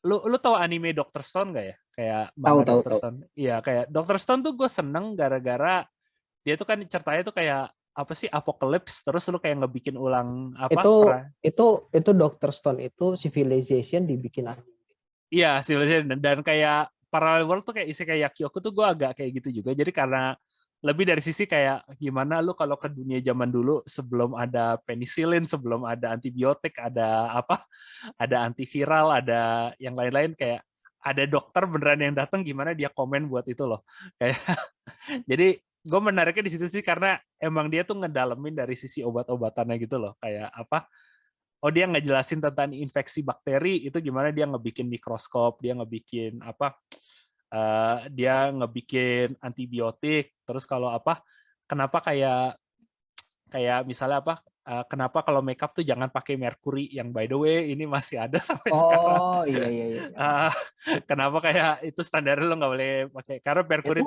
lu tahu anime Dr. Stone nggak ya? Kayak manga Dr. Stone. Iya, kayak Dr. Stone tuh gue seneng gara-gara dia tuh kan ceritanya tuh kayak apa sih apokalips, terus lu kayak ngebikin ulang itu Dr. Stone itu Civilization dibikin anime. Iya, Civilization dan kayak Parallel World tuh kayak isekai Yakyoku tuh gue agak kayak gitu juga. Jadi karena lebih dari sisi kayak gimana lu kalau ke dunia zaman dulu sebelum ada penicillin, sebelum ada antibiotik, ada antiviral, ada yang lain-lain, kayak ada dokter beneran yang datang, gimana dia komen buat itu loh. Kayak jadi gue menariknya di situ sih karena emang dia tuh ngedalemin dari sisi obat-obatannya gitu loh. Kayak dia ngejelasin tentang infeksi bakteri itu gimana dia ngebikin mikroskop, dia ngebikin dia ngebikin antibiotik, terus kalau kenapa kayak misalnya kenapa kalau makeup tuh jangan pakai merkuri yang by the way ini masih ada sampai sekarang. Oh iya. Kenapa kayak itu standar lo nggak boleh pakai karena merkuri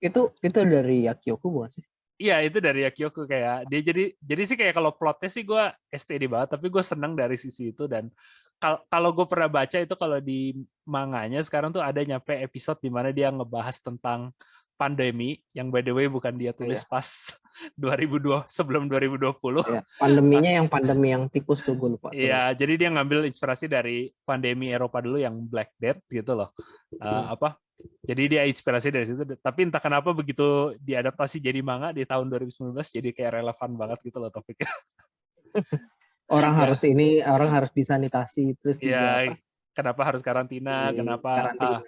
itu dari Yakyoku bukan sih? Iya, itu dari Yakyoku. Kayak dia jadi sih kayak kalau plotnya sih gue STD banget, tapi gue seneng dari sisi itu. Dan kalau gue pernah baca itu kalau di manganya sekarang tuh ada nyampe episode di mana dia ngebahas tentang pandemi yang by the way bukan dia tulis pas 2002 sebelum 2020. Ya, pandeminya yang pandemi yang tikus tuh gue lupa. Iya, jadi dia ngambil inspirasi dari pandemi Eropa dulu yang Black Death gitu loh. Jadi dia inspirasi dari situ. Tapi entah kenapa begitu diadaptasi jadi manga di tahun 2019 jadi kayak relevan banget gitu loh topiknya. Orang harus disanitasi terus juga kenapa harus karantina? Kenapa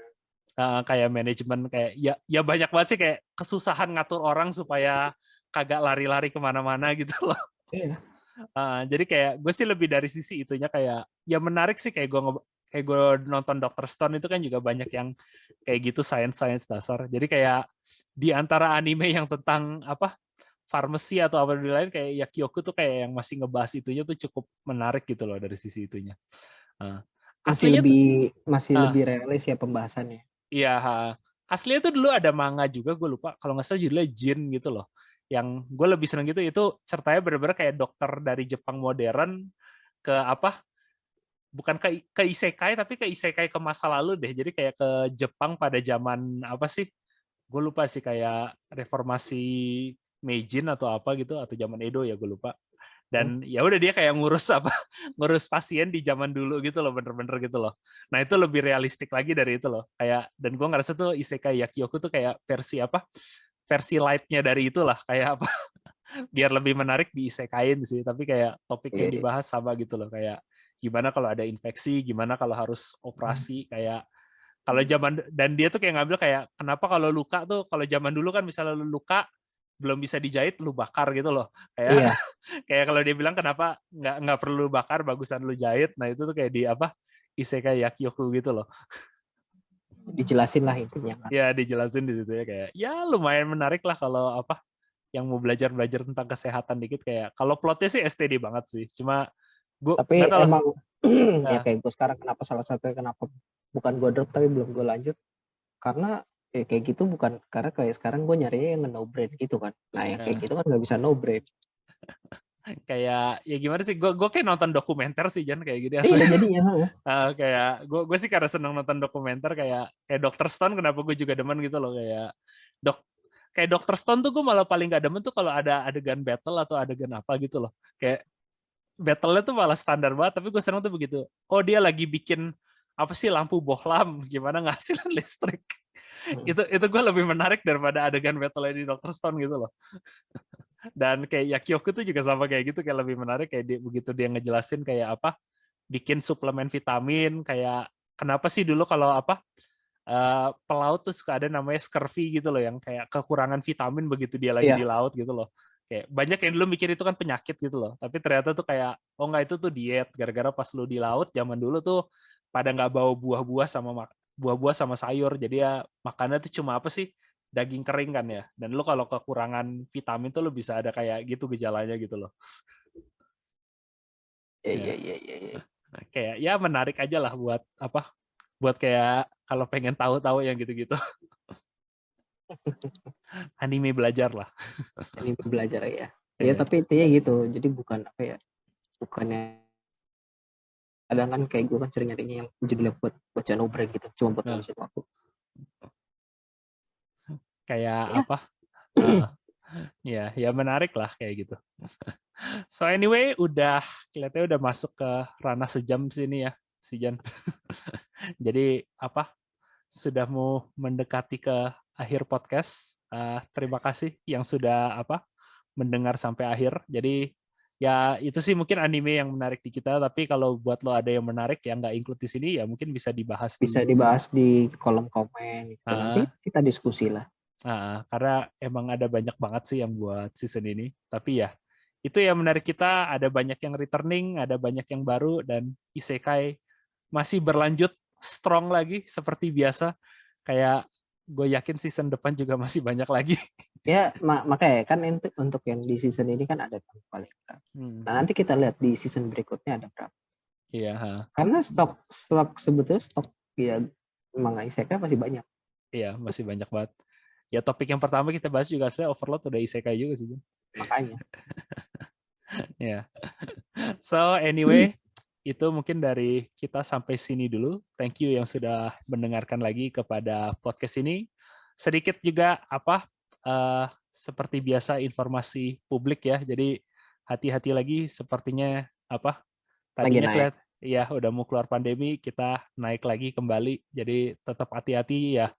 kayak manajemen kayak ya banyak banget sih kayak kesusahan ngatur orang supaya kagak lari-lari kemana-mana gitu loh. Iya. Jadi kayak gue sih lebih dari sisi itunya kayak ya menarik sih kayak gue nonton Dr. Stone itu kan juga banyak yang kayak gitu science dasar. Jadi kayak di antara anime yang tentang farmasi atau apa lain kayak Yakyoku tuh kayak yang masih ngebahas itunya tuh cukup menarik gitu loh dari sisi itunya. Masih lebih realis ya pembahasannya. Iya, aslinya tuh dulu ada manga juga gue lupa kalau nggak salah judulnya Jin gitu loh. Yang gue lebih seneng gitu itu ceritanya bener-bener kayak dokter dari Jepang modern ke apa? Bukan ke isekai, tapi ke isekai ke masa lalu deh. Jadi kayak ke Jepang pada zaman apa sih? Gue lupa sih, kayak reformasi Meijin atau apa gitu, atau zaman Edo ya, gue lupa. Dan ya udah dia kayak ngurus apa, ngurus pasien di zaman dulu gitu loh, bener-bener gitu loh. Nah itu lebih realistik lagi dari itu loh. Kayak, dan gue ngerasa tuh isekai Yakioku tuh kayak versi apa? Versi light-nya dari itulah, kayak apa? Biar lebih menarik di isekain sih. Tapi kayak topik yang dibahas sama gitu loh, kayak gimana kalau ada infeksi, gimana kalau harus operasi, kayak kalau zaman, dan dia tuh kayak ngambil kayak kenapa kalau luka tuh, kalau zaman dulu kan misalnya lu luka belum bisa dijahit, lu bakar gitu loh, kayak kayak kalau dia bilang kenapa nggak perlu bakar, bagusan lu jahit. Nah itu tuh kayak di apa, isekai Yakioku gitu loh. Dijelasin lah intinya kan. Ya dijelasin di situ ya, kayak ya lumayan menarik lah kalau apa, yang mau belajar tentang kesehatan dikit. Kayak kalau plotnya sih STD banget sih, cuma gue tapi emang ya nah, kayak gue sekarang kenapa salah satunya kenapa bukan gue drop tapi belum gue lanjut karena kayak gitu, bukan karena kayak sekarang gue nyarinya yang no brain gitu kan. Nah yang kayak gitu kan nggak bisa no brain. kayak ya gimana sih, gue kayak nonton dokumenter sih Jan, kayak gitu Iya jadinya. kayak gue sih karena seneng nonton dokumenter, kayak Dr. Stone, kenapa gue juga demen gitu loh, kayak Dr. Stone tuh gue malah paling gak demen tuh kalau ada adegan battle atau adegan apa gitu loh, kayak battle-nya tuh malah standar banget, tapi gue seneng tuh begitu, oh dia lagi bikin apa sih, lampu bohlam, gimana ngasilin listrik. Itu gue lebih menarik daripada adegan battle di Dr. Stone gitu loh. Dan kayak Yakioku tuh juga sama kayak gitu, kayak lebih menarik kayak begitu dia ngejelasin kayak apa, bikin suplemen vitamin, kayak kenapa sih dulu kalau apa, pelaut tuh suka ada namanya scurvy gitu loh, yang kayak kekurangan vitamin begitu dia lagi di laut gitu loh. Kayak banyak yang dulu mikir itu kan penyakit gitu loh, tapi ternyata tuh kayak oh enggak, itu tuh diet, gara-gara pas lu di laut zaman dulu tuh pada nggak bawa buah-buah sama sayur, jadi ya makannya tuh cuma apa sih, daging kering kan ya, dan lu kalau kekurangan vitamin tuh lu bisa ada kayak gitu gejalanya gitu loh. Iya. Kayak ya menarik aja lah buat apa, buat kayak kalau pengen tahu-tahu yang gitu-gitu. Anime belajar lah. Anime belajar ya. Ya tapi intinya gitu, jadi bukan apa ya, bukannya kadang kan kayak gue kan sering nyarinya yang judulnya buat baca no brain gitu, cuma buat ngabisin waktu. Kayak apa? Ya menarik lah kayak gitu. So anyway, kelihatannya udah masuk ke ranah sejam sini ya, si Jan. Jadi apa? Sudah mau mendekati ke akhir podcast. Terima kasih yang sudah apa, mendengar sampai akhir. Jadi ya itu sih mungkin anime yang menarik di kita, tapi kalau buat lo ada yang menarik yang nggak include di sini ya mungkin bisa dibahas di kolom komen gitu. Nanti kita diskusi lah. Karena emang ada banyak banget sih yang buat season ini, tapi ya itu yang menarik kita, ada banyak yang returning, ada banyak yang baru, dan isekai masih berlanjut strong lagi seperti biasa. Kayak gue yakin season depan juga masih banyak lagi. Ya makanya kan untuk yang di season ini kan ada paling. Nah nanti kita lihat di season berikutnya ada berapa. Iya. Karena sebetulnya stok ya manga isekai masih banyak. Iya masih banyak banget. Ya topik yang pertama kita bahas juga asli Overlord udah isekai juga sih. Makanya. Ya. So anyway, itu mungkin dari kita sampai sini dulu. Thank you yang sudah mendengarkan lagi kepada podcast ini. Sedikit juga apa, seperti biasa informasi publik ya. Jadi hati-hati lagi, sepertinya apa, tadinya kelihatan ya udah mau keluar pandemi, kita naik lagi kembali. Jadi tetap hati-hati ya.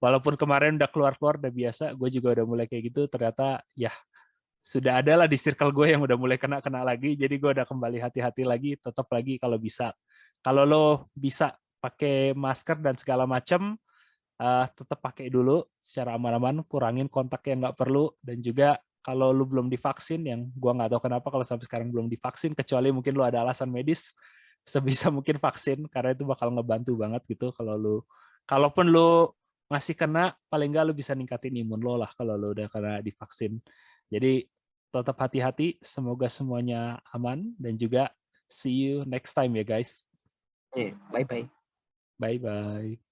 Walaupun kemarin udah keluar-keluar udah biasa, gue juga udah mulai kayak gitu. Ternyata ya sudah ada lah di circle gue yang udah mulai kena lagi, jadi gue udah kembali hati-hati lagi, tetap lagi kalau bisa. Kalau lo bisa pakai masker dan segala macam, tetap pakai dulu secara aman-aman, kurangin kontak yang nggak perlu, dan juga kalau lo belum divaksin, yang gue nggak tahu kenapa kalau sampai sekarang belum divaksin, kecuali mungkin lo ada alasan medis, sebisa mungkin vaksin, karena itu bakal ngebantu banget gitu. Kalaupun lo masih kena, paling nggak lo bisa ningkatin imun lo lah kalau lo udah kena divaksin. Jadi tetap hati-hati, semoga semuanya aman, dan juga see you next time ya guys. Bye-bye. Bye-bye.